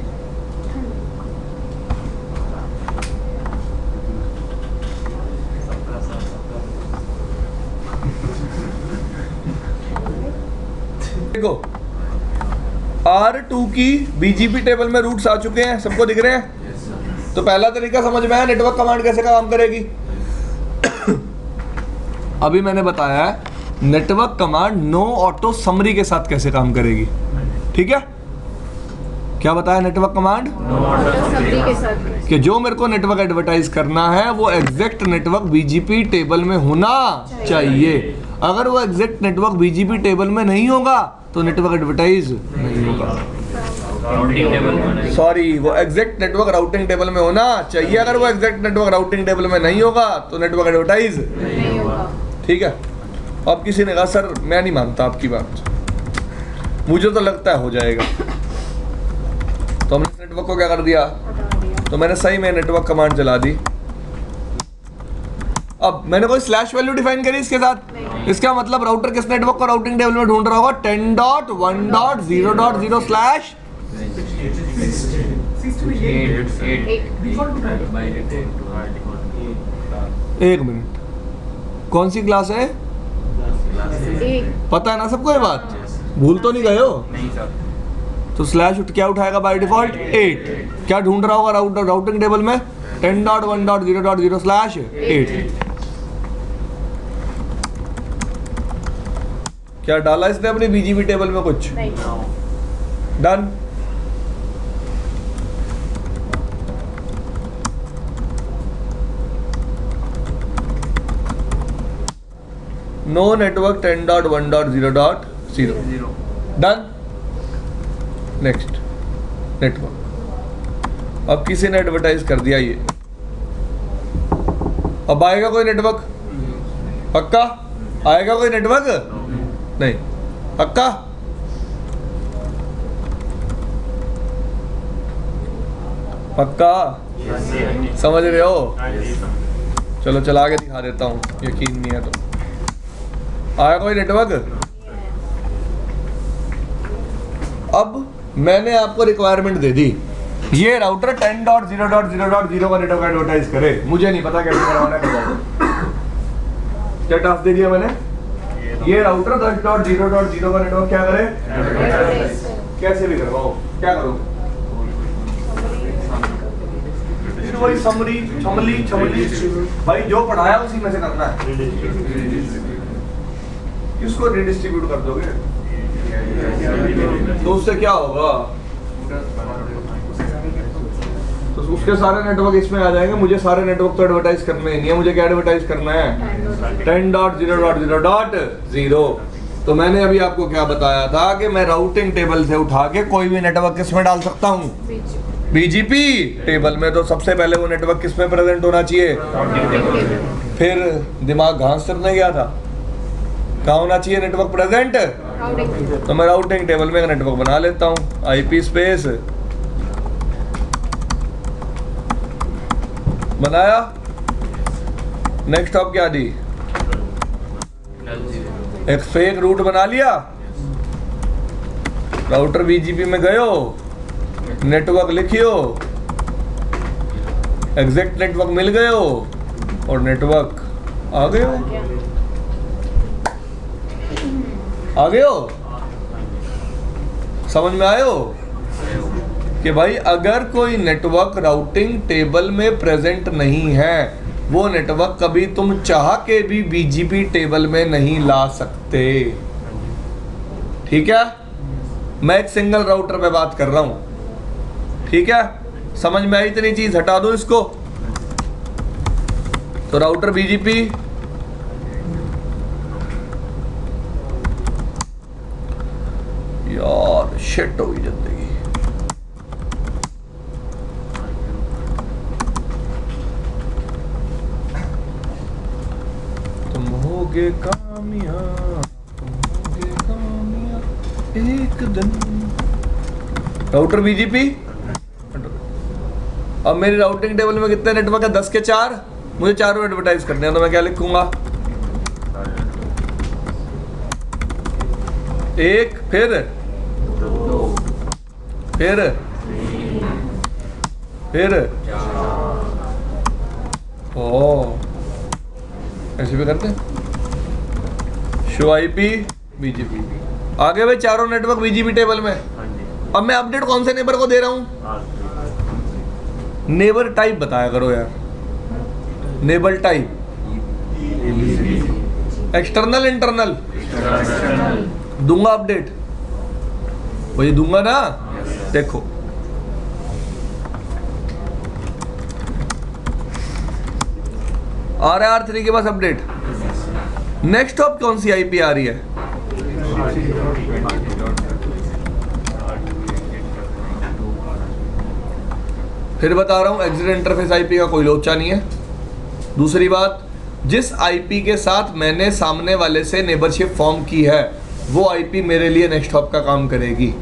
देखो R2 की बीजीपी टेबल में रूट्स आ चुके हैं, सबको दिख रहे हैं? तो पहला तरीका समझ में आया नेटवर्क कमांड कैसे काम करेगी। अभी मैंने बताया है network command no auto summary के साथ कैसे काम करेगी। ठीक है, क्या बताया नेटवर्क कमांड? कि जो मेरे को नेटवर्क एडवर्टाइज करना है वो एग्जैक्ट नेटवर्क बीजीपी टेबल में होना चाहिए। अगर वो एग्जैक्ट नेटवर्क बीजीपी टेबल में नहीं होगा तो नेटवर्क एडवर्टाइज नहीं होगा। सॉरी, वो एग्जैक्ट नेटवर्क राउटिंग टेबल में होना चाहिए। अगर वो एग्जैक्ट नेटवर्क राउटिंग टेबल में नहीं होगा तो नेटवर्क एडवर्टाइज नहीं होगा। ठीक है। अब किसी ने कहा सर मैं नहीं मानता आपकी बात, मुझे तो लगता है हो जाएगा। तो हमने नेटवर्क को क्या कर दिया? तो मैंने सही में नेटवर्क कमांड चला दी। अब मैंने कोई स्लैश वैल्यू डिफाइन करी इसके साथ। इसका मतलब राउटर किस नेटवर्क को राउटिंग टेबल में ढूंढ रहा होगा? 10.1.0.0 स्लैश 1 मिनट, कौन सी क्लास है? पता है ना सबको ये बात? भूल तो नहीं गए हो? तो स्लैश क्या उठाएगा बाय डिफॉल्ट? 8। क्या ढूंढ रहा होगा राउटिंग टेबल में? 10.1.0.0 स्लैश 8। क्या डाला इसने अपनी बीजीपी टेबल में कुछ? Done. No network 10.1.0.0 done. Next network. अब किसी ने एडवर्टाइज कर दिया ये, अब आएगा कोई नेटवर्क? पक्का आएगा कोई नेटवर्क? नहीं। पक्का? पक्का? समझ रहे हो? चलो चला के दिखा देता हूँ, यकीन नहीं है तो। आया कोई नेटवर्क? अब मैंने आपको रिक्वायरमेंट दे दी, ये राउटर 10.0.0.0 का नेटवर्क एडवर्टाइज करे। मुझे नहीं पता कैसे करवाना है। क्या टास्क दे दिया मैंने? ये राउटर 10.0.0 का नेटवर्क क्या करे? कैसे भी करवाओ। क्या करो? वही समरी छमली भाई जो पढ़ाया उसी में से करना है। किसको रिडिस्ट्रीब्यूट कर दोगे तो उससे क्या होगा? तो उसके सारे नेटवर्क इसमें आ जाएंगे। मुझे सारे नेटवर्क तो एडवर्टाइज करने ही नहीं है। मुझे क्या एडवर्टाइज करना है? 10.0.0.0। तो मैंने अभी आपको क्या बताया था कि मैं राउटिंग टेबल से उठा के कोई भी नेटवर्क किसमें डाल सकता हूँ? बीजीपी टेबल में। तो सबसे पहले वो नेटवर्क किसमें प्रेजेंट होना चाहिए? फिर दिमाग घास चढ़ने गया था, कहाँ होना चाहिए नेटवर्क प्रेजेंट? तो मैं राउटिंग टेबल में एक नेटवर्क बना लेता हूँ, आईपी स्पेस बनाया। नेक्स्ट हॉप क्या दी? एक फेक रूट बना लिया। राउटर बीजीपी में गयो, नेटवर्क लिखियो, एग्जैक्ट नेटवर्क मिल गयो और नेटवर्क आ गयो। आ गयो? समझ में आयो कि भाई अगर कोई नेटवर्क राउटिंग टेबल में प्रेजेंट नहीं है, वो नेटवर्क कभी तुम चाह के भी बीजीपी टेबल में नहीं ला सकते। ठीक है, मैं एक सिंगल राउटर पे बात कर रहा हूं। ठीक है, समझ में आई इतनी चीज? हटा दो इसको। तो राउटर बीजीपी यार शिट हो गई जिंदगी। होगे कामयाब, होगे कामयाब एक दिन। राउटर बीजीपी, अब मेरी राउटिंग टेबल में कितने नेटवर्क है? 10 के 4। मुझे चारों एडवर्टाइज करने हैं, तो मैं क्या लिखूंगा? एक, फिर ओ ऐसे भी करते हैं। शो आईपी बीजीपी, आगे भाई चारों नेटवर्क बीजीपी टेबल में। अब मैं अपडेट कौन से नेबर को दे रहा हूं? नेबर टाइप बताया करो यार, नेबर टाइप। एक्सटर्नल इंटरनल दूंगा अपडेट, वही दूंगा ना। देखो आ रहा है R3 के पास अपडेट। नेक्स्ट हॉप कौन सी आईपी आ रही है? फिर बता रहा हूं, एग्जिट इंटरफेस आईपी का कोई लोचा नहीं है। दूसरी बात, जिस आईपी के साथ मैंने सामने वाले से नेबरशिप फॉर्म की है वो आईपी मेरे लिए नेक्स्ट हॉप का काम करेगी।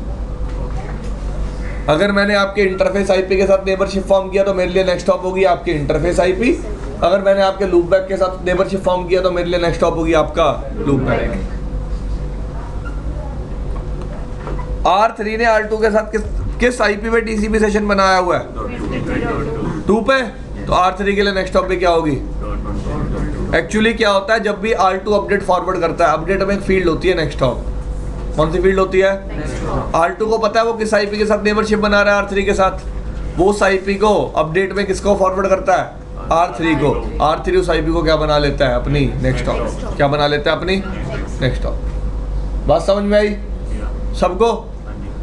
अगर मैंने आपके इंटरफेस आईपी के साथ नेबरशिप फॉर्म किया तो मेरे लिए नेक्स्ट हॉप होगी आपकी इंटरफेस आईपी। अगर मैंने आपके लूप बैक के साथ नेबरशिप फॉर्म किया तो मेरे लिए नेक्स्ट हॉप होगी आपका लूप बैक। R3 ने R2 के साथ किस आईपी पे टीसीपी सेशन बनाया हुआ है? 2 पे। तो R3 के लिए नेक्स्ट हॉप पे क्या होगी? एक्चुअली क्या होता है, जब भी R2 अपडेट फॉरवर्ड करता है, अपडेट में एक फील्ड होती है नेक्स्ट हॉप। कौन सी फील्ड होती है? R2 को पता है वो किस आईपी के साथ नेबरशिप बना रहा है R3 के साथ। वो उस आईपी को अपडेट में किसको फॉरवर्ड करता है? R3 को। R3 उस आईपी को क्या बना लेता है? अपनी नेक्स्ट हॉप। क्या बना लेता है? अपनी नेक्स्ट हॉप। बात समझ में आई सबको?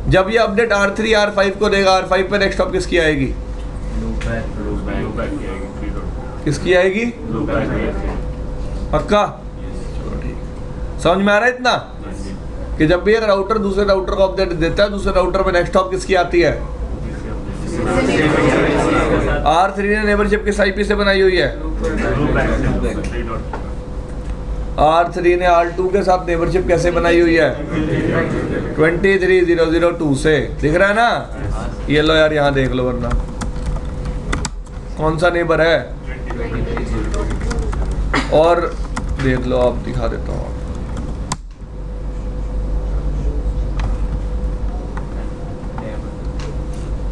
जब ये अपडेट R3 R5 को देगा, R5 पे नेक्स्ट हॉप किसकी आएगी? किसकी आएगी? पक्का? समझ में आ रहा है इतना कि जब भी एक राउटर दूसरे राउटर को अपडेट देता है, दूसरे राउटर पे नेक्स्ट हॉप किसकी आती है? R3 ने नेबरशिप किस आईपी से बनाई हुई है? R3 ने R2 के साथ नेबरशिप कैसे बनाई हुई है? 23002 से। दिख रहा है ना? ये लो यार, यहाँ देख लो, वरना कौन सा नेबर है और देख लो, आप दिखा देता हूँ।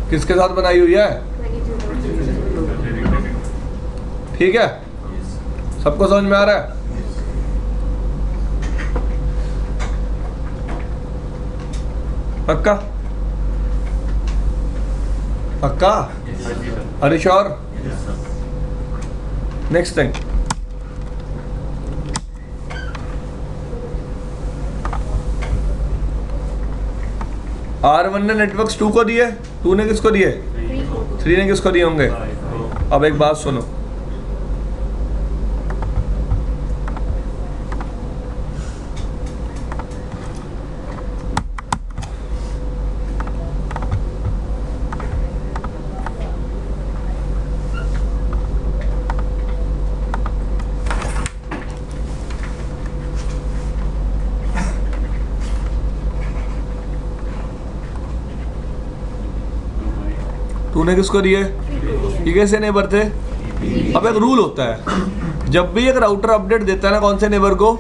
किसके साथ बनाई हुई है? ठीक है, सबको समझ में आ रहा है? पक्का? पक्का? अरे श्योर? नेक्स्ट थिंग, R1 ने नेटवर्क्स 2 को दिए, 2 ने किसको दिए? 3 ने किसको दिए होंगे? अब एक बात सुनो, तूने किसको दिए? ये कैसे नेबर थे? अब एक रूल होता है, जब भी एक राउटर अपडेट देता है ना कौन से नेबर को,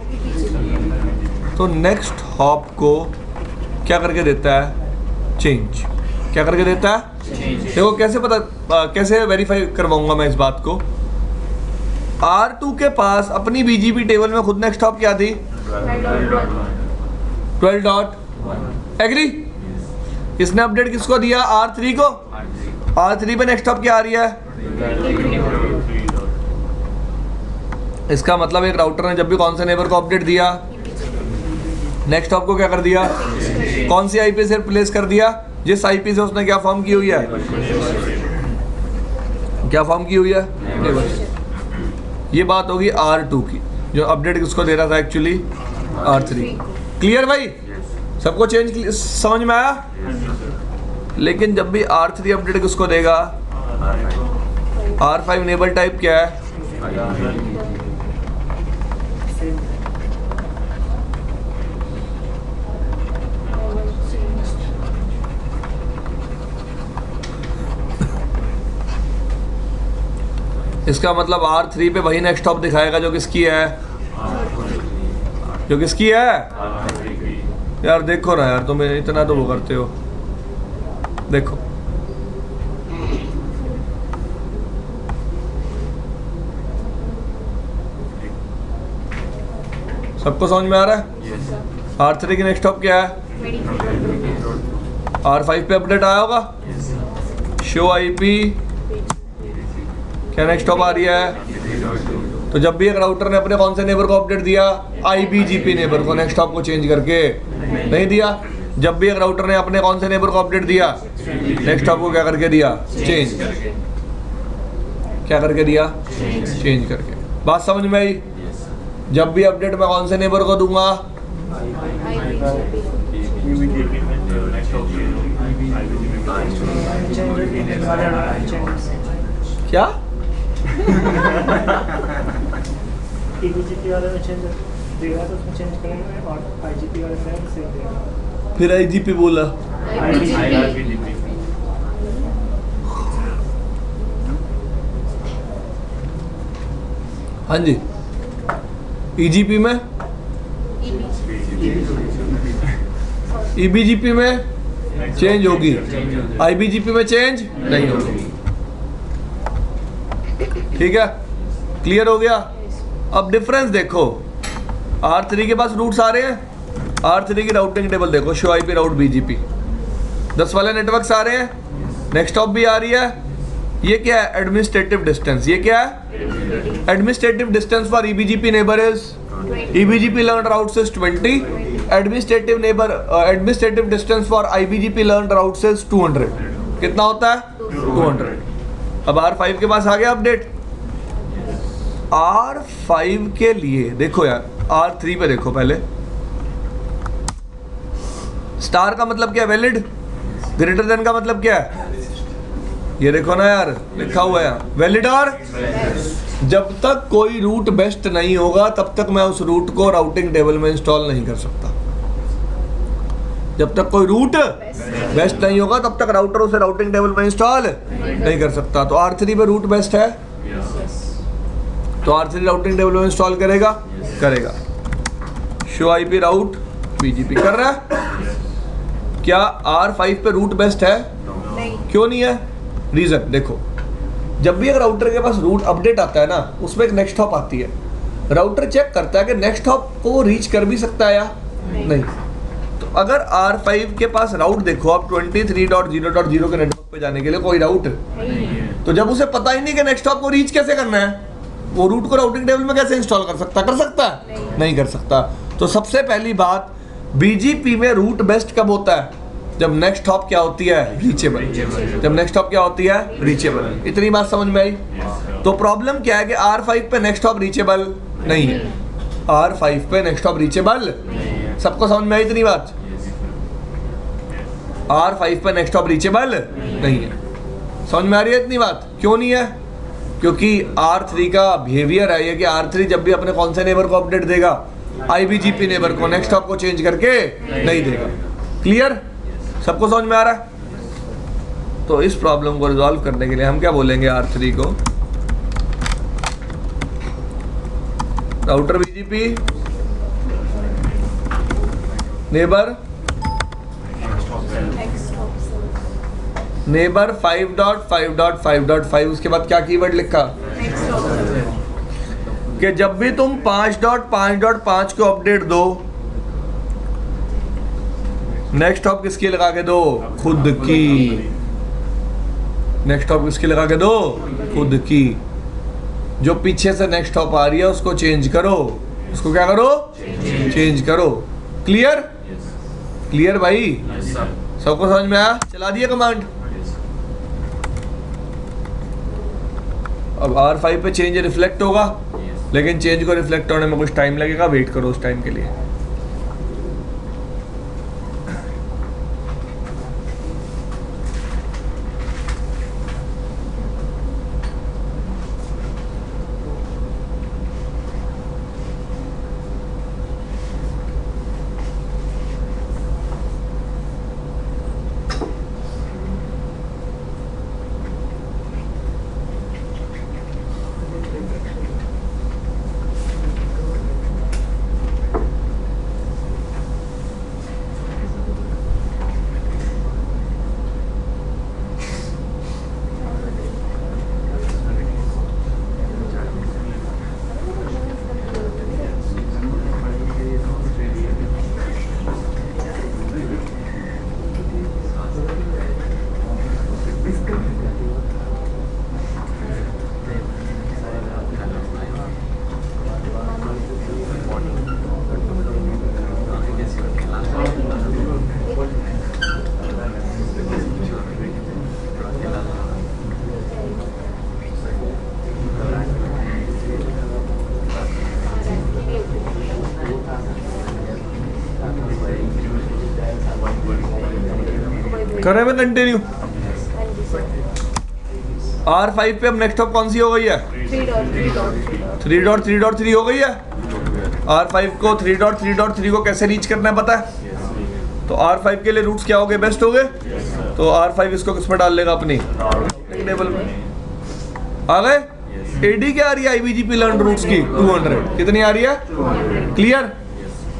तो नेक्स्ट हॉप को क्या करके देता है? चेंज। क्या करके देता है? देखो कैसे पता, कैसे वेरीफाई करवाऊंगा मैं इस बात को। R2 के पास अपनी बीजीपी टेबल में खुद नेक्स्ट हॉप क्या थी? 12.1। एग्री? इसने अपडेट किसको दिया? R3 को। R3 पे नेक्स्ट हॉप क्या आ रही है? इसका मतलब एक राउटर ने जब भी कौन से नेबर को अपडेट दिया, नेक्स्ट हॉप को क्या कर दिया? कौन सी आईपी से रिप्लेस कर दिया? जिस आईपी से उसने क्या फॉर्म की हुई है? क्या फॉर्म की हुई है? ये बात होगी R2 की, जो अपडेट किसको दे रहा था एक्चुअली? R3। क्लियर भाई? सबको चेंज समझ में आया? लेकिन जब भी R3 अपडेट किसको देगा? R5 नेबल टाइप क्या है? इसका मतलब R3 पे वही नेक्स्ट हॉप दिखाएगा जो किसकी है, जो किसकी है। यार देखो ना यार, तुम इतना तो वो करते हो। देखो सबको समझ में आ रहा है। R3 की नेक्स्ट हॉप क्या है, R5 पे अपडेट आया होगा, शो IP क्या नेक्स्ट हॉप आ रही है। तो जब भी एक राउटर ने अपने कौन से नेबर को अपडेट दिया, IBGP नेबर को, नेक्स्ट हॉप को चेंज करके नहीं दिया। जब भी एक राउटर ने अपने कौन से नेबर को अपडेट दिया, नेक्स्ट हॉप को क्या करके दिया, चेंज करके। क्या करके दिया, चेंज करके। बात समझ में आई। जब भी अपडेट मैं कौन से नेबर को दूंगा, क्या IBGP वाले में चेंज देगा तो उसमें चेंज करेंगे, और IGP वाले में तो सेम देगा। फिर IGP बोला, हाँ जी। EGP में, EBGP में चेंज होगी, IBGP में चेंज नहीं होगी। ठीक है, क्लियर हो गया। अब डिफरेंस देखो, R3 के पास रूट्स आ रहे हैं, R3 की राउटिंग टेबल देखो, शो IP राउट BGP, 10 वाले नेटवर्क्स आ रहे हैं, नेक्स्ट हॉप भी आ रही है। ये क्या है, एडमिनिस्ट्रेटिव डिस्टेंस। ये क्या है, administrative distance for EBGP neighbour is, EBGP learn routes is 20, administrative distance for IBGP learn routes is 200। कितना होता है, 200। अब R5 के पास आ गया अपडेट। R5 के लिए देखो यार, R3 पे देखो पहले, स्टार का मतलब क्या है, वैलिड। ग्रेटर देन का मतलब क्या है, ये देखो ना यार, लिखा हुआ है वैलिड। और जब तक कोई रूट बेस्ट नहीं होगा तब तक मैं उस रूट को राउटिंग टेबल में इंस्टॉल नहीं कर सकता। जब तक कोई रूट बेस्ट नहीं होगा तब तक राउटर उसे राउटिंग टेबल में इंस्टॉल नहीं कर सकता। तो R3 पे रूट बेस्ट है, तो R3 राउटिंग टेबल में इंस्टॉल करेगा, करेगा। शो IP राउट BGP कर रहा है। क्या R5 पे रूट बेस्ट है, नहीं। क्यों नहीं है, रीजन देखो। जब भी एक राउटर के पास रूट अपडेट आता है ना, उसमें एक नेक्स्ट हॉप आती है, राउटर चेक करता है कि नेक्स्ट हॉप को वो रीच कर भी सकता है या नहीं। तो अगर R5 के पास राउट देखो आप 23.0.0 के नेटवर्क पे जाने के लिए कोई राउट, तो जब उसे पता ही नहीं कि नेक्स्ट हॉप को रीच कैसे करना है, वो रूट को राउटिंग टेबल में कैसे इंस्टॉल कर सकता, कर सकता है, नहीं कर सकता। तो सबसे पहली बात, BGP में रूट बेस्ट कब होता है, जब नेक्स्ट हॉप क्या होती है, रीचेबल। जब नेक्स्ट हॉप क्या होती है, रीचेबल। इतनी बात समझ में आई। तो प्रॉब्लम क्या है कि R5 पे नेक्स्ट हॉप रीचेबल नहीं है, R5 पे नेक्स्ट हॉप रीचेबल, सबको समझ में आई इतनी बात। R5 पे नेक्स्ट हॉप रीचेबल नहीं है, समझ में आ रही है इतनी बात। क्यों नहीं है, क्योंकि R3 का बिहेवियर है ये कि R3 जब भी अपने कौन से नेबर को अपडेट देगा, IBGP नेबर को, नेक्स्ट हॉप को चेंज करके नहीं देगा। क्लियर, सबको समझ में आ रहा है। तो इस प्रॉब्लम को रिजॉल्व करने के लिए हम क्या बोलेंगे, R3 को राउटर BGP नेबर नेबर 5.5.5.5, उसके बाद क्या कीवर्ड लिखा कि जब भी तुम 5.5.5 को अपडेट दो, नेक्स्ट हॉप किसकी लगा के दो, खुद की। नेक्स्ट हॉप किसकी लगा के दो, खुद की। जो पीछे से नेक्स्ट हॉप आ रही है उसको चेंज करो, उसको क्या करो, चेंज करो। क्लियर, क्लियर भाई, सबको समझ में आया। चला दिया कमांड। अब R5 पे चेंज रिफ्लेक्ट होगा, लेकिन चेंज को रिफ्लेक्ट होने में कुछ टाइम लगेगा, वेट करो उस टाइम के लिए। करें मैं कंटिन्यू। R5 पे अब नेक्स्ट हॉप कौन सी हो गई है? 3.3.3 हो गई है। R5 को 3.3.3 को कैसे रीच करना है पता है? तो R5 के लिए रूट्स क्या हो गए? बेस्ट हो गए। तो R5 इसको किस में डाल लेगा? अपनी टेबल में। आ गए? AD क्या आ रही है IBGP लर्न रूट्स की? 200। कितनी आ रही है? क्लियर।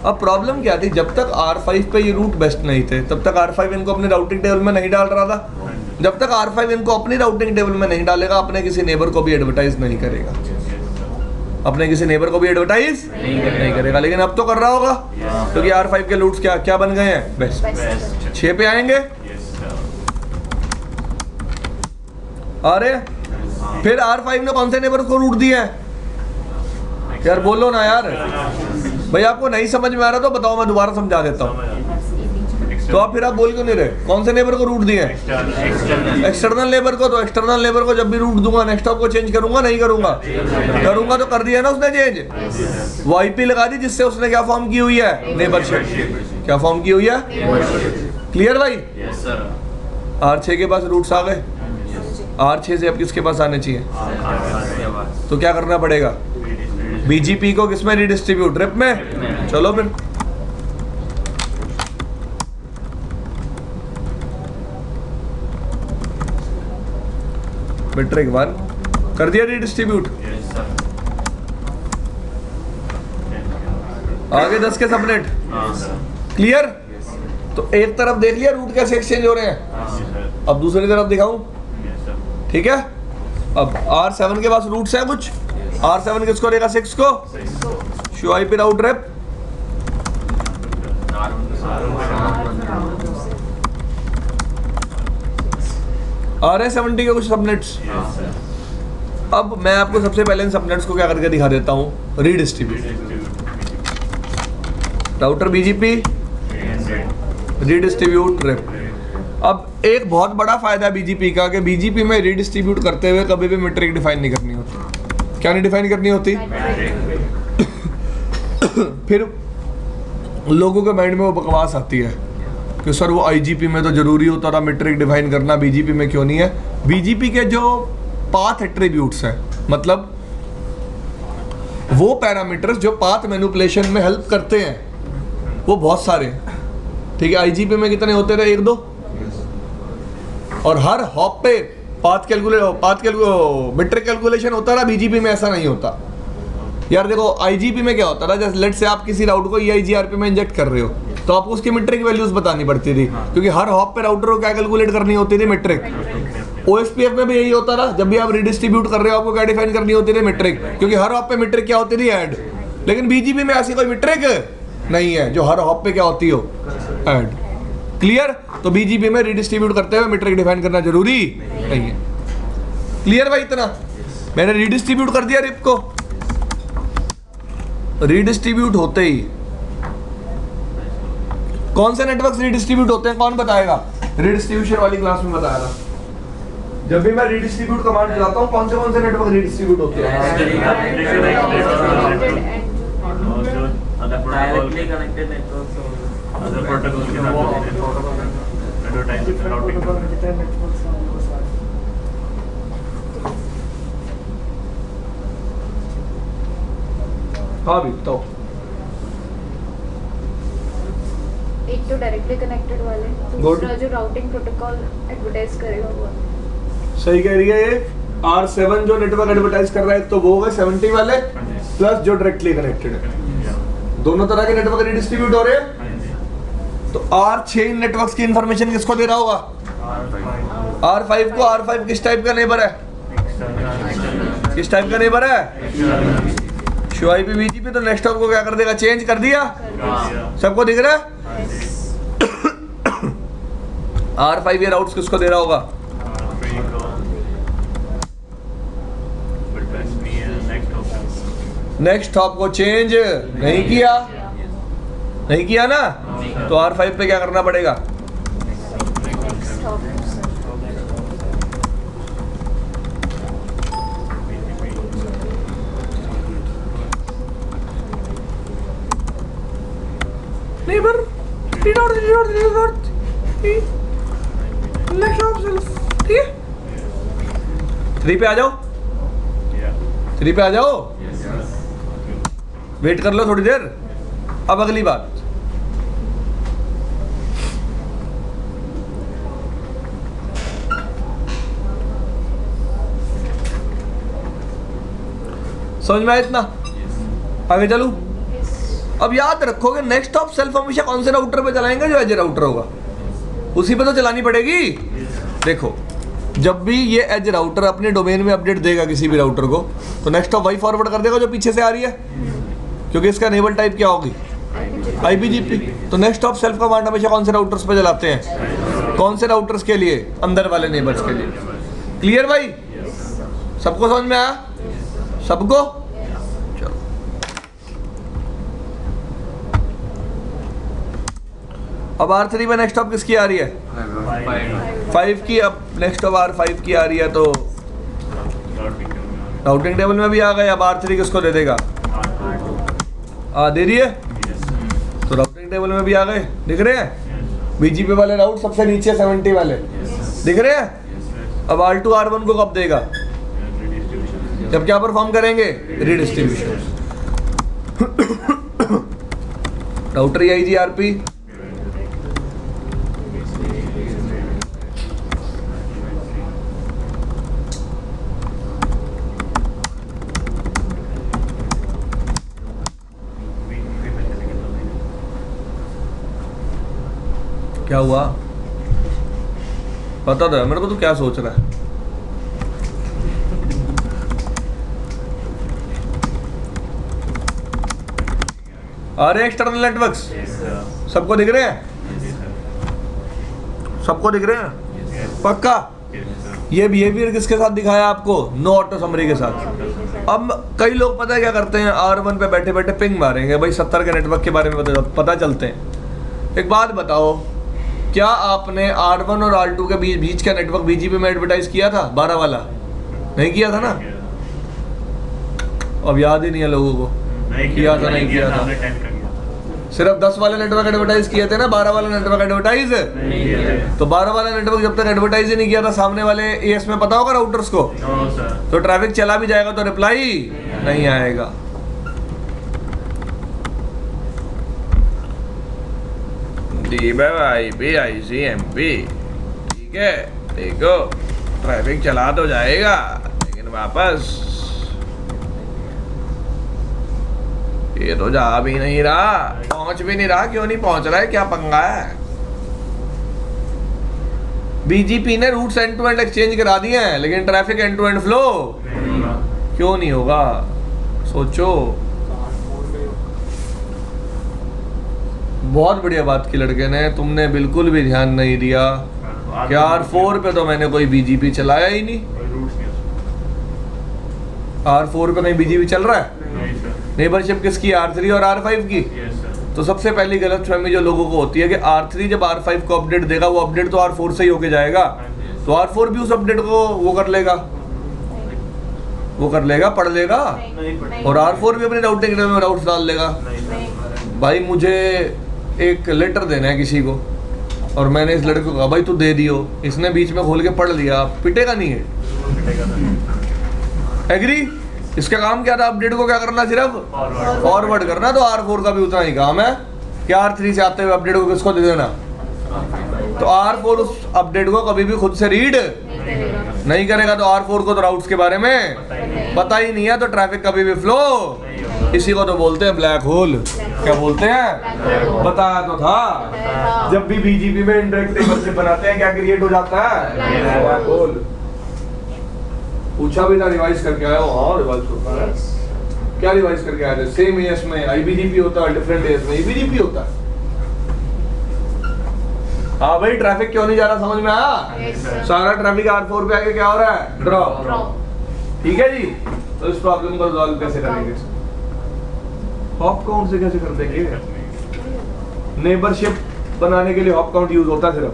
अब प्रॉब्लम क्या थी? जब तक R5 पे ये रूट बेस्ट नहीं थे तब तक R5 इनको अपनी राउटिंग टेबल में नहीं डाल रहा था। जब तक R5 इनको अपनी राउटिंग टेबल में नहीं डालेगा अपने किसी नेबर को भी एडवर्टाइज नहीं करेगा। अपने किसी नेबर को भी एडवर्टाइज नहीं करेगा। लेकिन अब तो कर रहा होगा क्योंकि R5 के रूट्स क्या क्या बन गए हैं? बेस्ट। 6 पे आएंगे। अरे फिर R5 ने कौन से नेबर को रूट दिया है? यार बोलो ना यार। भाई आपको नहीं समझ में आ रहा तो बताओ, मैं दोबारा समझा देता हूँ। तो आप फिर आप बोल क्यों नहीं रहे? कौन से नेबर को रूट दिए हैं? एक्सटर्नल नेबर को। तो एक्सटर्नल नेबर को जब भी रूट दूंगा नेक्स्ट हॉप को चेंज करूंगा? नहीं करूंगा। करूंगा तो कर दिया ना उसने चेंज। वो IP लगा दी जिससे उसने क्या फॉर्म की हुई है? नेबरशिप। क्या फॉर्म की हुई है? क्लियर भाई? R6 के पास रूट्स आ गए। R6 से अब किसके पास आने चाहिए? तो क्या करना पड़ेगा? BGP को किस में रीडिस्ट्रीब्यूट? रिप में। चलो फिर मेट्रिक 1 कर दिया रीडिस्ट्रीब्यूट। आगे 10 के सबनेट। क्लियर। तो एक तरफ देख लिया रूट कैसे एक्सचेंज हो रहे हैं। अब दूसरी तरफ दिखाऊं? ठीक है। अब R7 के पास रूट्स है कुछ। R7 किसको देगा? 6 को। शो IP राउट रेप। RA70 के कुछ सबनेट्स। अब मैं आपको सबसे पहले इन सबनेट्स को क्या करके दिखा देता हूं? Redistribute. Router BGP redistribute rape. अब एक बहुत बड़ा फायदा है BGP का कि BGP में रीडिस्ट्रीब्यूट करते हुए कभी भी मीट्रिक डिफाइन नहीं करनी होती। क्या नहीं डिफाइन करनी होती? फिर लोगों के माइंड में वो बकवास आती है कि सर वो IGP में तो जरूरी होता था मीट्रिक डिफाइन करना, BGP में क्यों नहीं है? BGP के जो पाथ एट्रीब्यूट्स हैं, मतलब वो पैरामीटर्स जो पाथ मैनिपुलेशन में हेल्प करते हैं, वो बहुत सारे हैं। ठीक है। IGP में कितने होते थे? 1-2। और हर हॉप पे मीट्रिक कैलकुलेशन होता था। BGP में ऐसा नहीं होता यार। देखो IGP में क्या होता था, जैसे लेट से आप किसी राउटर को EIGRP में इंजेक्ट कर रहे हो तो आपको उसकी मीट्रिक वैल्यूज बतानी पड़ती थी क्योंकि हर हॉप पे राउटर को क्या कैलकुलेट करनी होती थी? मीट्रिक। OSPF में भी यही होता था। जब भी आप रीडिस्ट्रीब्यूट कर रहे हो आपको क्या डिफाइन करनी होती थी? मीट्रिक। क्योंकि हर हॉप पे मीट्रिक क्या होती थी? ऐड। लेकिन BGP में ऐसी कोई मीट्रिक नहीं है जो हर हॉप पे क्या होती हो? ऐड। क्लियर। तो BGP में रीडिस्ट्रीब्यूट करते हुए मीट्रिक डिफाइन करना जरूरी नहीं है। क्लियर भाई? इतना मैंने रीडिस्ट्रीब्यूट कर दिया रिप को। रीडिस्ट्रीब्यूट होते ही कौन से नेटवर्क्स रीडिस्ट्रीब्यूट होते हैं? कौन बताएगा? रीडिस्ट्रीब्यूशन वाली क्लास में बताया था। जब भी मैं रीडिस्ट्रीब्यूट कमांड चलाता हूँ कौन से नेटवर्क रीडिस्ट्रीब्यूट होते हैं? डायरेक्टली कनेक्टेड नेटवर्क्स और अदर प्रोटोकॉल के साथ एडवर्टाइजमेंट राउटिंग। हाँ भी तो एक तो डायरेक्टली कनेक्टेड वाले, दूसरा जो राउटिंग प्रोटोकॉल एडवर्टाइज करेगा वो। सही कह रही है ये। R7 जो नेटवर्क एडवर्टाइज कर रहा है तो वो होगा 70 वाले प्लस जो डायरेक्टली कनेक्टेड है। दोनों तरह के नेटवर्क रिडिस्ट्रीब्यूट हो रहे हैं। तो R6 नेटवर्क्स की इंफॉर्मेशन किसको दे रहा होगा? R5 को। R5 किस टाइप का नेबर है? किस टाइप का नेबर है? Show IP BGP। तो नेक्स्ट हॉप को क्या कर देगा? चेंज कर दिया। सबको दिख रहा है? R5 ये राउट्स किसको दे रहा होगा? नेक्स्ट हॉप को चेंज नहीं किया ना? तो R5 पे क्या करना पड़ेगा? नेबर नेक्स्ट ऑफ सेल्फ, ठीक है। 3 पे आ जाओ, 3 पे आ जाओ, वेट कर लो थोड़ी देर। अब अगली बात, समझ में आया इतना? आगे चलूं? अब याद रखोगे नेक्स्ट ऑफ सेल्फ हमेशा कौन से राउटर पे चलाएंगे? जो एज राउटर होगा उसी पे तो चलानी पड़ेगी। देखो, जब भी ये एज राउटर अपने डोमेन में अपडेट देगा किसी भी राउटर को, तो नेक्स्ट ऑफ वही फॉरवर्ड कर देगा जो पीछे से आ रही है, क्योंकि इसका नेबल टाइप क्या होगी? IPGP। तो नेक्स्ट ऑफ सेल्फ कमांड हमेशा कौन से राउटर्स पे चलाते हैं? कौन से राउटर्स के लिए? अंदर वाले नेबर्स के लिए। क्लियर भाई? सबको समझ में आया? सबको? चलो, अब R3 में नेक्स्ट ऑफ किसकी आ रही है? 5 की। अब नेक्स्ट ऑफ R5 की आ रही है, तो राउटिंग टेबल में भी आ गए। अब R3 किसको दे देगा? दे रही है, तो राउटिंग टेबल में भी आ गए। दिख रहे हैं BGP वाले राउट सबसे नीचे 70 वाले, दिख रहे हैं? अब R2 R1 को कब देगा? जब क्या परफॉर्म करेंगे? रीडिस्ट्रीब्यूशन। राउटर EIGRP, क्या हुआ? पता तो है मेरे को, तो क्या सोच रहा है? अरे एक्सटर्नल नेटवर्क्स सबको दिख रहे हैं? सबको दिख रहे हैं? पक्का? ये बिहेवियर किसके साथ दिखाया आपको? नो ऑटो समरी के साथ। अब कई लोग पता है क्या करते हैं? R1 पे बैठे बैठे पिंग मारेंगे भाई 70 के नेटवर्क के बारे में पता चलते हैं। एक बात बताओ, क्या आपने R1 और R2 के बीच का नेटवर्क BGP में एडवर्टाइज किया था? 12 वाला नहीं किया था ना? अब याद ही नहीं है लोगों को, किया था नहीं किया था। सिर्फ 10 वाले नेटवर्क एडवर्टाइज किए थे ना, 12 वाला नेटवर्क एडवर्टाइज तो 12 वाला नेटवर्क जब तक एडवर्टाइज ही नहीं किया था सामने वाले AS में, पता होगा राउटर्स को, तो ट्रैफिक चला भी जाएगा तो रिप्लाई नहीं आएगा। IPICMP, ठीक है, देखो ट्रैफिक चला तो जाएगा लेकिन वापस ये तो जा भी नहीं रहा, पहुंच भी नहीं रहा। क्यों नहीं पहुंच रहा है? क्या पंगा है? BGP ने routes end to end exchange करा दिए हैं, लेकिन traffic end to end flow क्यों नहीं होगा? सोचो। बहुत बढ़िया बात की लड़के ने, तुमने बिल्कुल भी ध्यान नहीं दिया कि R4 पे तो मैंने कोई BGP चलाया ही नहीं। R4 पे कहीं BGP चल रहा है? नेबरशिप किसकी? R3 और R5 की। तो सबसे पहली गलतफहमी जो लोगों को होती है कि R3 जब R5 को अपडेट देगा, वो अपडेट तो R4 से ही होके जाएगा, तो R4 भी उस अपडेट को वो कर लेगा, पढ़ लेगा, और R4 भी अपने राउटिंग में राउट्स डाल लेगा। भाई मुझे एक लेटर देना है किसी को, और मैंने इस लड़के को कहा भाई तू दे दियो, इसने बीच में खोल के पढ़ लिया, पिटेगा नहीं है? एग्री? इसका काम क्या था? अपडेट को क्या करना? सिर्फ फॉरवर्ड करना। तो R4 का भी उतना ही काम है कि R3 से आते हुए अपडेट को किसको दे देना। तो R4 उस अपडेट को कभी भी खुद से रीड नहीं करेगा, तो R4 को तो राउट्स के बारे में पता ही नहीं है, तो ट्रैफिक कभी भी फ्लो, इसी को तो बोलते हैं ब्लैक होल। क्या बोलते हैं? बताया तो था, जब भी BGP में इंटरेक्ट टेबल से बनाते हैं क्या क्रिएट हो जाता है? Black hole. पूछा भी था, रिवाइज करके आया हो? हाँ रिवाइज होता है। क्या रिवाइज करके आए थे? सेम AS में IPGP होता है, डिफरेंट AS में EBGP होता है। हाँ भाई, ट्रैफिक क्यों नहीं जा रहा? समझ में आया? सारा ट्रैफिक R4 पे आके क्या हो रहा है? ड्रॉप। ठीक है जी। तो इस प्रॉब्लम को रिजॉल्व कैसे करेंगे? हॉप काउंट से कैसे कर देंगे? नेबरशिप बनाने के लिए हॉप काउंट यूज होता है सिर्फ।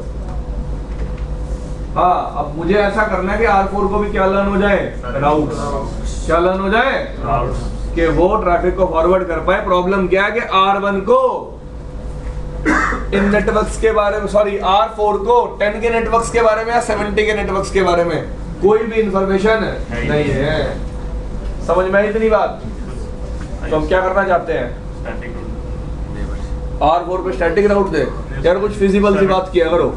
हाँ, अब मुझे ऐसा करना है कि R4 को भी क्या लर्न हो जाए? राउट्स। क्या लर्न हो जाए? राउट्स। कि वो ट्रैफिक को फॉरवर्ड कर पाए। प्रॉब्लम क्या है कि R1 को इन नेटवर्क्स के बारे में, सॉरी R4 को 10 के नेटवर्क्स के बारे में या 70 के नेटवर्क्स के बारे में कोई भी इंफॉर्मेशन नहीं है। समझ में आई इतनी बात? तो हम क्या करना चाहते हैं? R4 पे स्टैटिक राउट दे यार, कुछ फिजिबल सी बात किया करो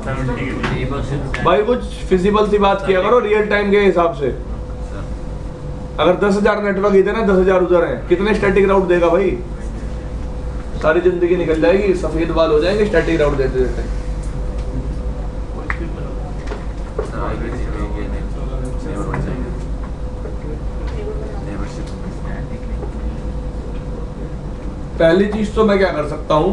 भाई, कुछ फिजिबल सी बात किया करो रियल टाइम के हिसाब से। अगर 10,000 नेटवर्क इधर है 10,000 उधर है, कितने स्टैटिक राउट देगा भाई? सारी जिंदगी निकल जाएगी, सफेद बाल हो जाएंगे स्टैटिक राउट देते देते। पहली चीज तो मैं क्या कर सकता हूं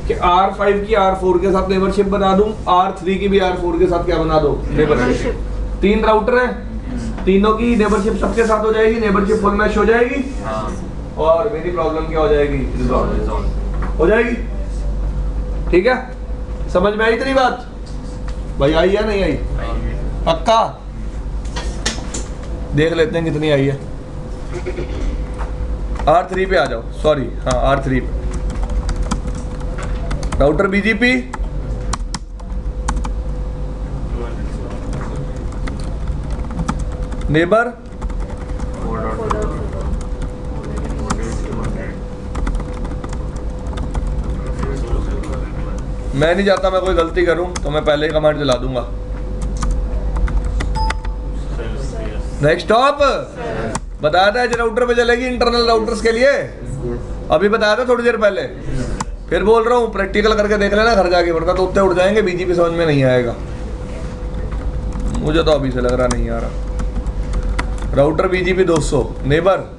कि R5 की R4 के साथ नेबरशिप बना दूं, R3 की भी R4 के साथ क्या बना दो? नेबरशिप। 3 राउटर हैं, तीनों की नेबरशिप सबके साथ हो जाएगी, नेबरशिप फुल मैच हो जाएगी और मेरी प्रॉब्लम क्या हो जाएगी? रिजॉल्व हो जाएगी। ठीक है, समझ में आई इतनी बात? भाई आई या नहीं आई? पक्का देख लेते हैं कितनी आई है। R3 पे आ जाओ, सॉरी हाँ R3 पे। राउटर BGP नेबर मैं नहीं चाहता मैं कोई गलती करूं तो मैं पहले ही कमांड चला दूंगा। नेक्स्ट स्टॉप बताया था एज राउटर पे चलेगी इंटरनल राउटर्स के लिए, अभी बताया था थोड़ी देर पहले, फिर बोल रहा हूँ प्रैक्टिकल करके देख लेना घर जाके, वरना तो उत्ते उड़ जाएंगे, BGP समझ में नहीं आएगा। मुझे तो अभी से लग रहा नहीं आ रहा। Router BGP 200 neighbour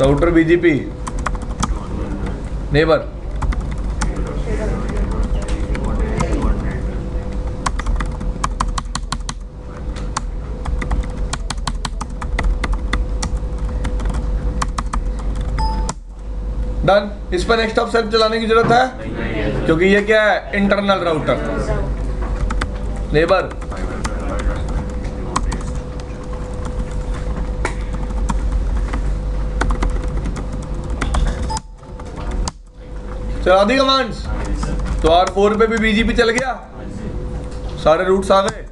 router BGP neighbour done. इस पर नेक्स्ट ऑफ सेल्फ चलाने की जरूरत है क्योंकि ये क्या है? Internal router neighbour. चला दी कमांड्स तो R4 पे भी BGP चल गया, सारे रूट्स आ गए।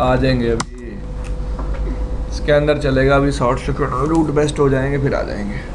आ जाएंगे अभी, इसके अंदर चलेगा अभी शॉर्ट सर्किट, रूट बेस्ट हो जाएंगे फिर आ जाएंगे।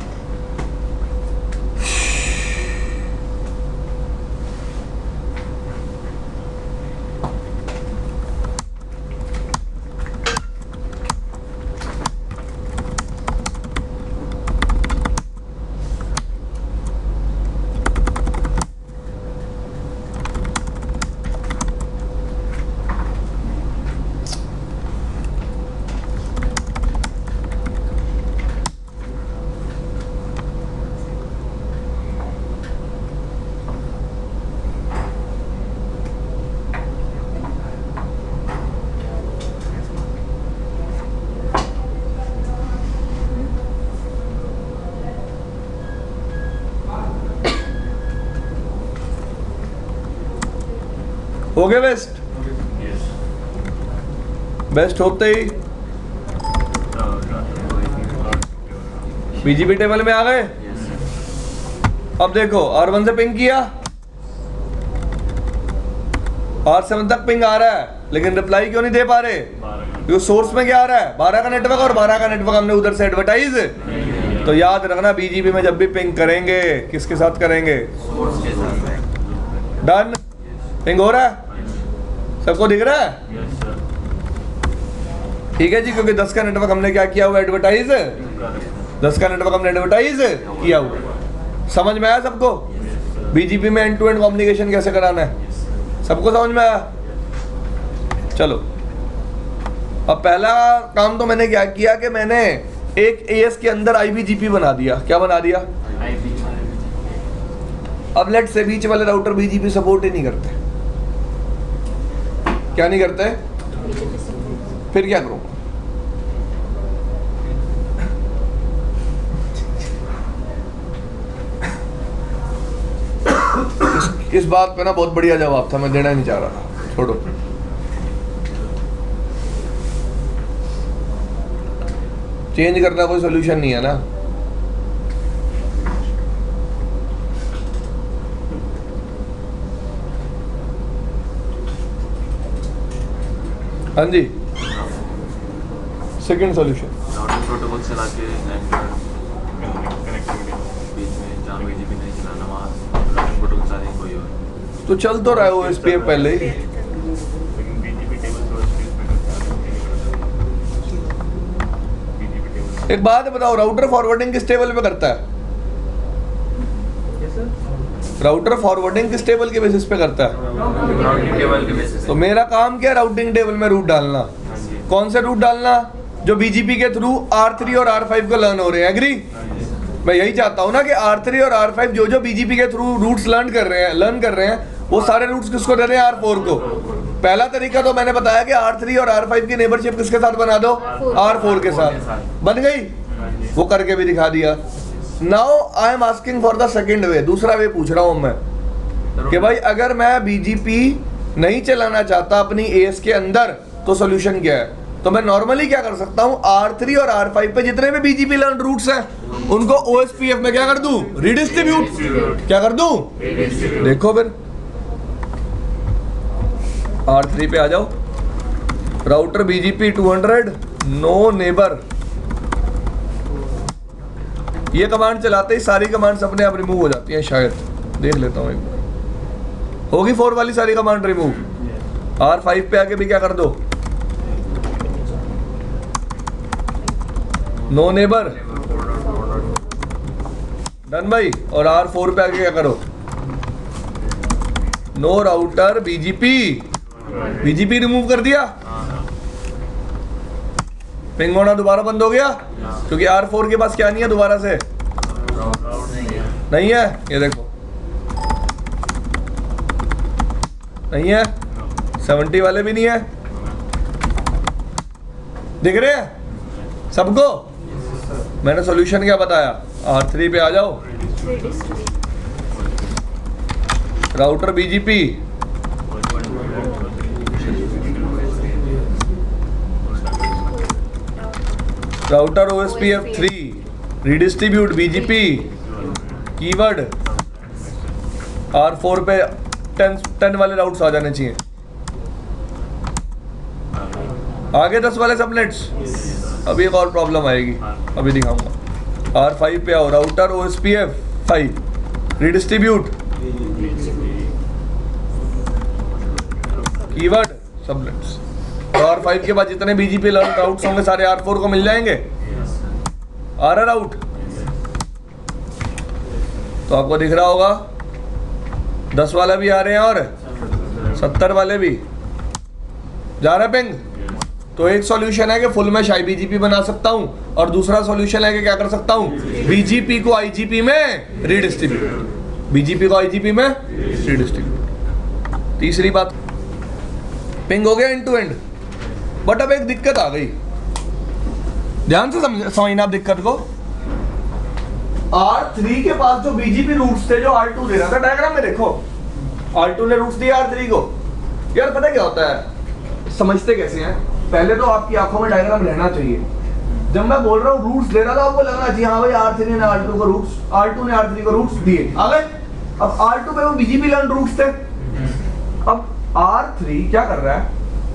हो गए बेस्ट? बेस्ट होते ही BGP टेबल में आ गए। अब देखो R1 से पिंग किया, R7 तक पिंग आ रहा है लेकिन रिप्लाई क्यों नहीं दे पा रहे? क्योंकि सोर्स में क्या आ रहा है? 12 का नेटवर्क और 12 का नेटवर्क हमने उधर से एडवर्टाइज। तो याद रखना BGP में जब भी पिंग करेंगे किसके साथ करेंगे? डन। पिंग हो रहा है, सबको दिख रहा है? ठीक है जी, क्योंकि 10 का नेटवर्क हमने क्या किया हुआ? एडवर्टाइज। 10 का नेटवर्क हमने एडवर्टाइज किया हुआ। समझ में आया सबको? BGP में एंड टू एंड कम्युनिकेशन कैसे कराना है, सबको समझ में आया? चलो, अब पहला काम तो मैंने क्या किया कि मैंने एक AS के अंदर IBGP बना दिया। क्या बना दिया? अब लेट से बीच वाले राउटर BGP सपोर्ट ही नहीं करते। क्या नहीं करते? फिर क्या करूं? इस बात पे ना बहुत बढ़िया जवाब था, मैं देना नहीं चाह रहा, छोड़ो। चेंज करना कोई सोल्यूशन नहीं है ना। हाँ जी, सेकंड सॉल्यूशन राउटिंग प्रोटोकॉल चला के कनेक्टिविटी बीच में जहाँ बीजीपी नहीं चलाना वहाँ राउटिंग प्रोटोकॉल चला देंगे कोई और। तो चल तो रहा है OSPF पहले ही। लेकिन बीजीपी टेबल से OSPF में बीजीपी टेबल एक बात बताओ, राउटर फॉरवर्डिंग किस टेबल पे करता है? राउटर फॉरवर्डिंग किस टेबल के बेसिस पे करता है? राउटिंग टेबल के बेसिस तो मेरा काम क्या है राउटिंग टेबल में रूट डालना। कौन से रूट डालना? जो बीजीपी के थ्रू R3 और R5 को लर्न हो रहे हैं। एग्री? मैं यही चाहता हूं ना कि R3 और R5 जो जो बीजीपी के थ्रू रूट्स लर्न कर रहे हैं वो सारे रूट्स किसको दे रहे हैं? R4 को। पहला तरीका तो मैंने बताया कि R3 और R5 की नेबरशिप किसके साथ बना दो? R4 के साथ। बन गई? वो करके भी दिखा दिया। Now I am asking for the second वे, दूसरा वे पूछ रहा हूं मैं कि भाई अगर मैं बीजीपी नहीं चलाना चाहता अपनी एएस के अंदर तो सोल्यूशन क्या है? तो मैं नॉर्मली क्या कर सकता हूं, R3 और R5 पे जितने भी बीजीपी लर्न रूट्स हैं उनको OSPF में क्या कर दूं? रिडिस्ट्रीब्यूट। क्या कर दूं? देखो फिर R3 पे आ जाओ, राउटर BGP 200 नो नेबर, ये कमांड चलाते ही सारी कमांड्स अपने आप रिमूव हो जाती हैं। शायद देख लेता हूं एक बार, होगी 4 वाली सारी कमांड रिमूव। R5 पे आके भी क्या कर दो? नो नेबर, डन भाई। और R4 पे आके क्या करो? नो राउटर बीजीपी रिमूव कर दिया। पिंग होना दोबारा बंद हो गया क्योंकि R4 के पास क्या नहीं है दोबारा से? नहीं है। ये देखो नहीं है, 70 वाले भी नहीं है। दिख रहे हैं सबको? मैंने सॉल्यूशन क्या बताया? R3 पे आ जाओ, router BGP router OSPF 3 redistribute BGP keyword R4 पे 10 वाले राउट्स आ जाने चाहिए। आगे 10 वाले सबनेट्स। अभी एक और प्रॉब्लम आएगी, अभी दिखाऊंगा। R5 पे आओ, router OSPF 5 redistribute keyword subnets. तो R5 के बाद जितने बीजीपी लर्न राउट्स होंगे सारे R4 को मिल जाएंगे। आ रहा राउट तो आपको दिख रहा होगा, 10 वाला भी आ रहे हैं और 70 वाले भी जा रहे पिंग। तो एक सॉल्यूशन है कि फुल मैश IBGP बना सकता हूं और दूसरा सॉल्यूशन है कि क्या कर सकता हूं, बीजीपी को IGP में रिडिस्ट्रीब्यूट। बीजीपी को IGP में रिडिस्ट्रीब्यूट। तीसरी बात, पिंग हो गया एंड टू एंड, बट अब एक दिक्कत आ गई। ध्यान से समझना आप दिक्कत को। R3 के पास जो बीजीपी रूट्स थे जो R2 दे रहा था, डायग्राम में देखो R2 ने रूट्स दिए R3 को। यार पता क्या होता है, समझते कैसे हैं? पहले तो आपकी आंखों में डायग्राम रहना चाहिए। जब मैं बोल रहा हूँ रूट्स दे रहा था आपको लगना चाहिए हाँ भाई R3 ने R2 को रूट्स, R2 ने R3 को रूट्स दिए। आ गए? अब R2 पे वो बीजीपी लर्न रूट्स थे। अब R3 क्या कर रहा है,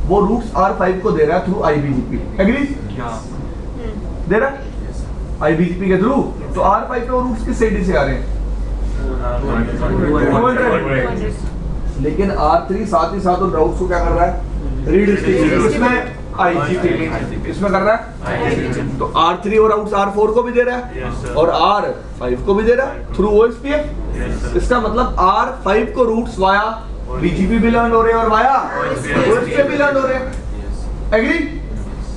वो रूट्स R5 को दे रहा है थ्रू IBGP। एग्री? दे रहा है IBGP के थ्रू। तो R5 पे वो रूट्स किस सिटी से आ रहे हैं? लेकिन R3 साथ ही साथ उन राउट्स को क्या कर रहा है? रिडिस्ट्रीब्यूट। इसमें IGP इसमें कर रहा है। तो R3 और राउट्स R4 को भी दे रहा है और R5 को भी दे रहा है थ्रू OSPF। इसका मतलब R5 को रूट्स वाया BGP भी लर्न हो रहे हैं और वाया OSPF भी लर्न हो रहे हैं। एग्री?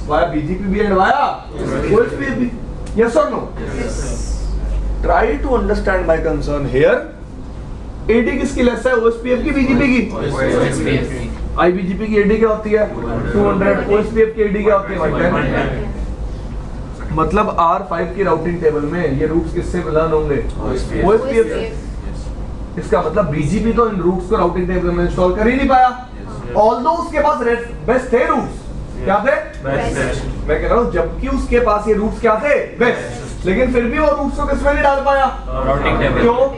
वाया BGP भी एंड वाया OSPF भी। यस और no? Try to understand my concern here. AD किसकी लेस है, OSPF की BGP की? IBGP की AD क्या होती है? 200। OSPF की AD क्या होती है? 10। मतलब R5 की राउटिंग टेबल में ये रूट्स किससे लर्न होंगे? OSPF से। इसका मतलब बीजीपी तो इन रूट्स को राउटिंग टेबल में इंस्टॉल कर ही नहीं पाया, ऑल्दो उसके पास बेस्ट थे रूट्स। क्या थे? बेस्ट। मैं कह रहा हूं जबकि उसके पास ये रूट्स क्या थे? बेस्ट, लेकिन फिर भी वो रूट्स को किसमें नहीं डाल पाया? Routing table. क्यों?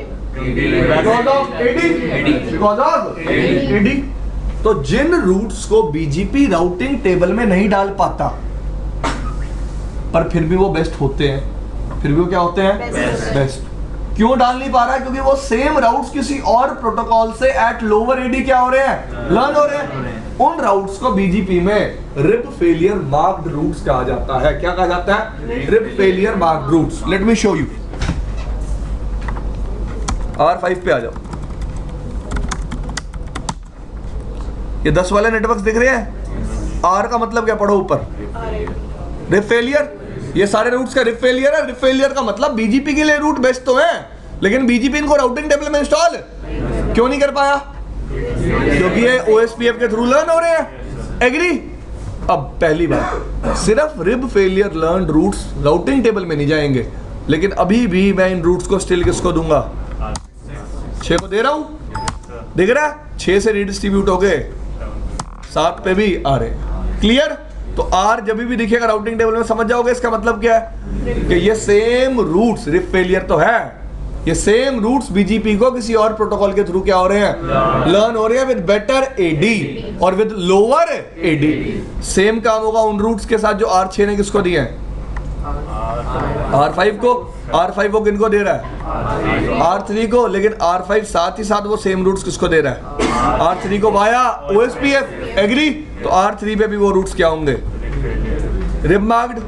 Because of AD. तो जिन रूट्स को बीजीपी राउटिंग टेबल में नहीं डाल पाता पर फिर भी वो बेस्ट होते हैं, फिर भी वो क्या होते हैं? बेस्ट। क्यों डाल नहीं पा रहा है? क्योंकि वो सेम राउट्स किसी और प्रोटोकॉल से एट लोअर एडी क्या हो रहे हैं? लर्न हो रहे हैं। उन राउट्स को बीजीपी में रिप फेलियर मार्क्ड रूट्स कहा जाता है। क्या कहा जाता है? RIP failure marked routes. Let me show you. R5 पे आ जाओ। ये 10 वाले नेटवर्क्स दिख रहे हैं? R का मतलब क्या? पढ़ो ऊपर, रिप फेलियर। ये सारे रूट्स का रिप फेलियर है। रिप फेलियर का मतलब बीजीपी के लिए रूट बेस्ट तो है, लेकिन बीजीपी इनको राउटिंग टेबल में इंस्टॉल क्यों नहीं कर पाया? क्योंकि ये OSPF के थ्रू लर्न हो रहे हैं। एग्री? अब पहली बात, सिर्फ RIP failure learn routes routing table में नहीं जाएंगे, लेकिन अभी भी मैं इन रूट्स को स्टिल किसको दूंगा? 6 को दे रहा हूं। दिख रहा है? 6 से रिडिस्ट्रीब्यूट हो गए, 7 पे भी आ रहे। क्लियर? तो R जब भी दिखेगा राउटिंग टेबल में समझ जाओगे इसका मतलब क्या है कि ये सेम रूट्स, रिप फेलियर तो है, ये सेम रूट्स बीजीपी को किसी और प्रोटोकॉल के थ्रू क्या हो रहे हैं? लर्न हो रहे हैं विद बेटर एडी और विद लोअर एडी। सेम काम होगा उन रूट्स के साथ जो R6 ने किसको दिए हैं? R5 को। R5 को किनको दे रहा है? R3 को। लेकिन R5 साथ ही साथ वो सेम रूट्स किसको दे रहा है? R3 को वाया OSPF। एग्री? तो R3 पे भी वो रूट्स क्या होंगे? Rib marked.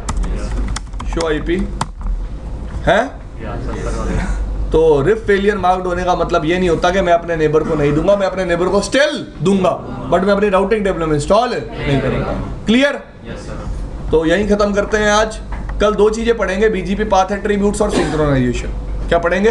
शो आईपी है। तो रिप फेलियर मार्क्ड होने का मतलब ये नहीं होता कि मैं अपने नेबर को नहीं दूंगा, मैं अपने नेबर को स्टिल दूंगा, बट मैं अपनी राउटिंग टेबल में इंस्टॉल नहीं करूंगा। क्लियर? तो यहीं खत्म करते हैं आज। कल 2 चीजें पढ़ेंगे, बीजीपी पाथ एट्रीब्यूट्स और सिंक्रोनाइजेशन। क्या पढ़ेंगे?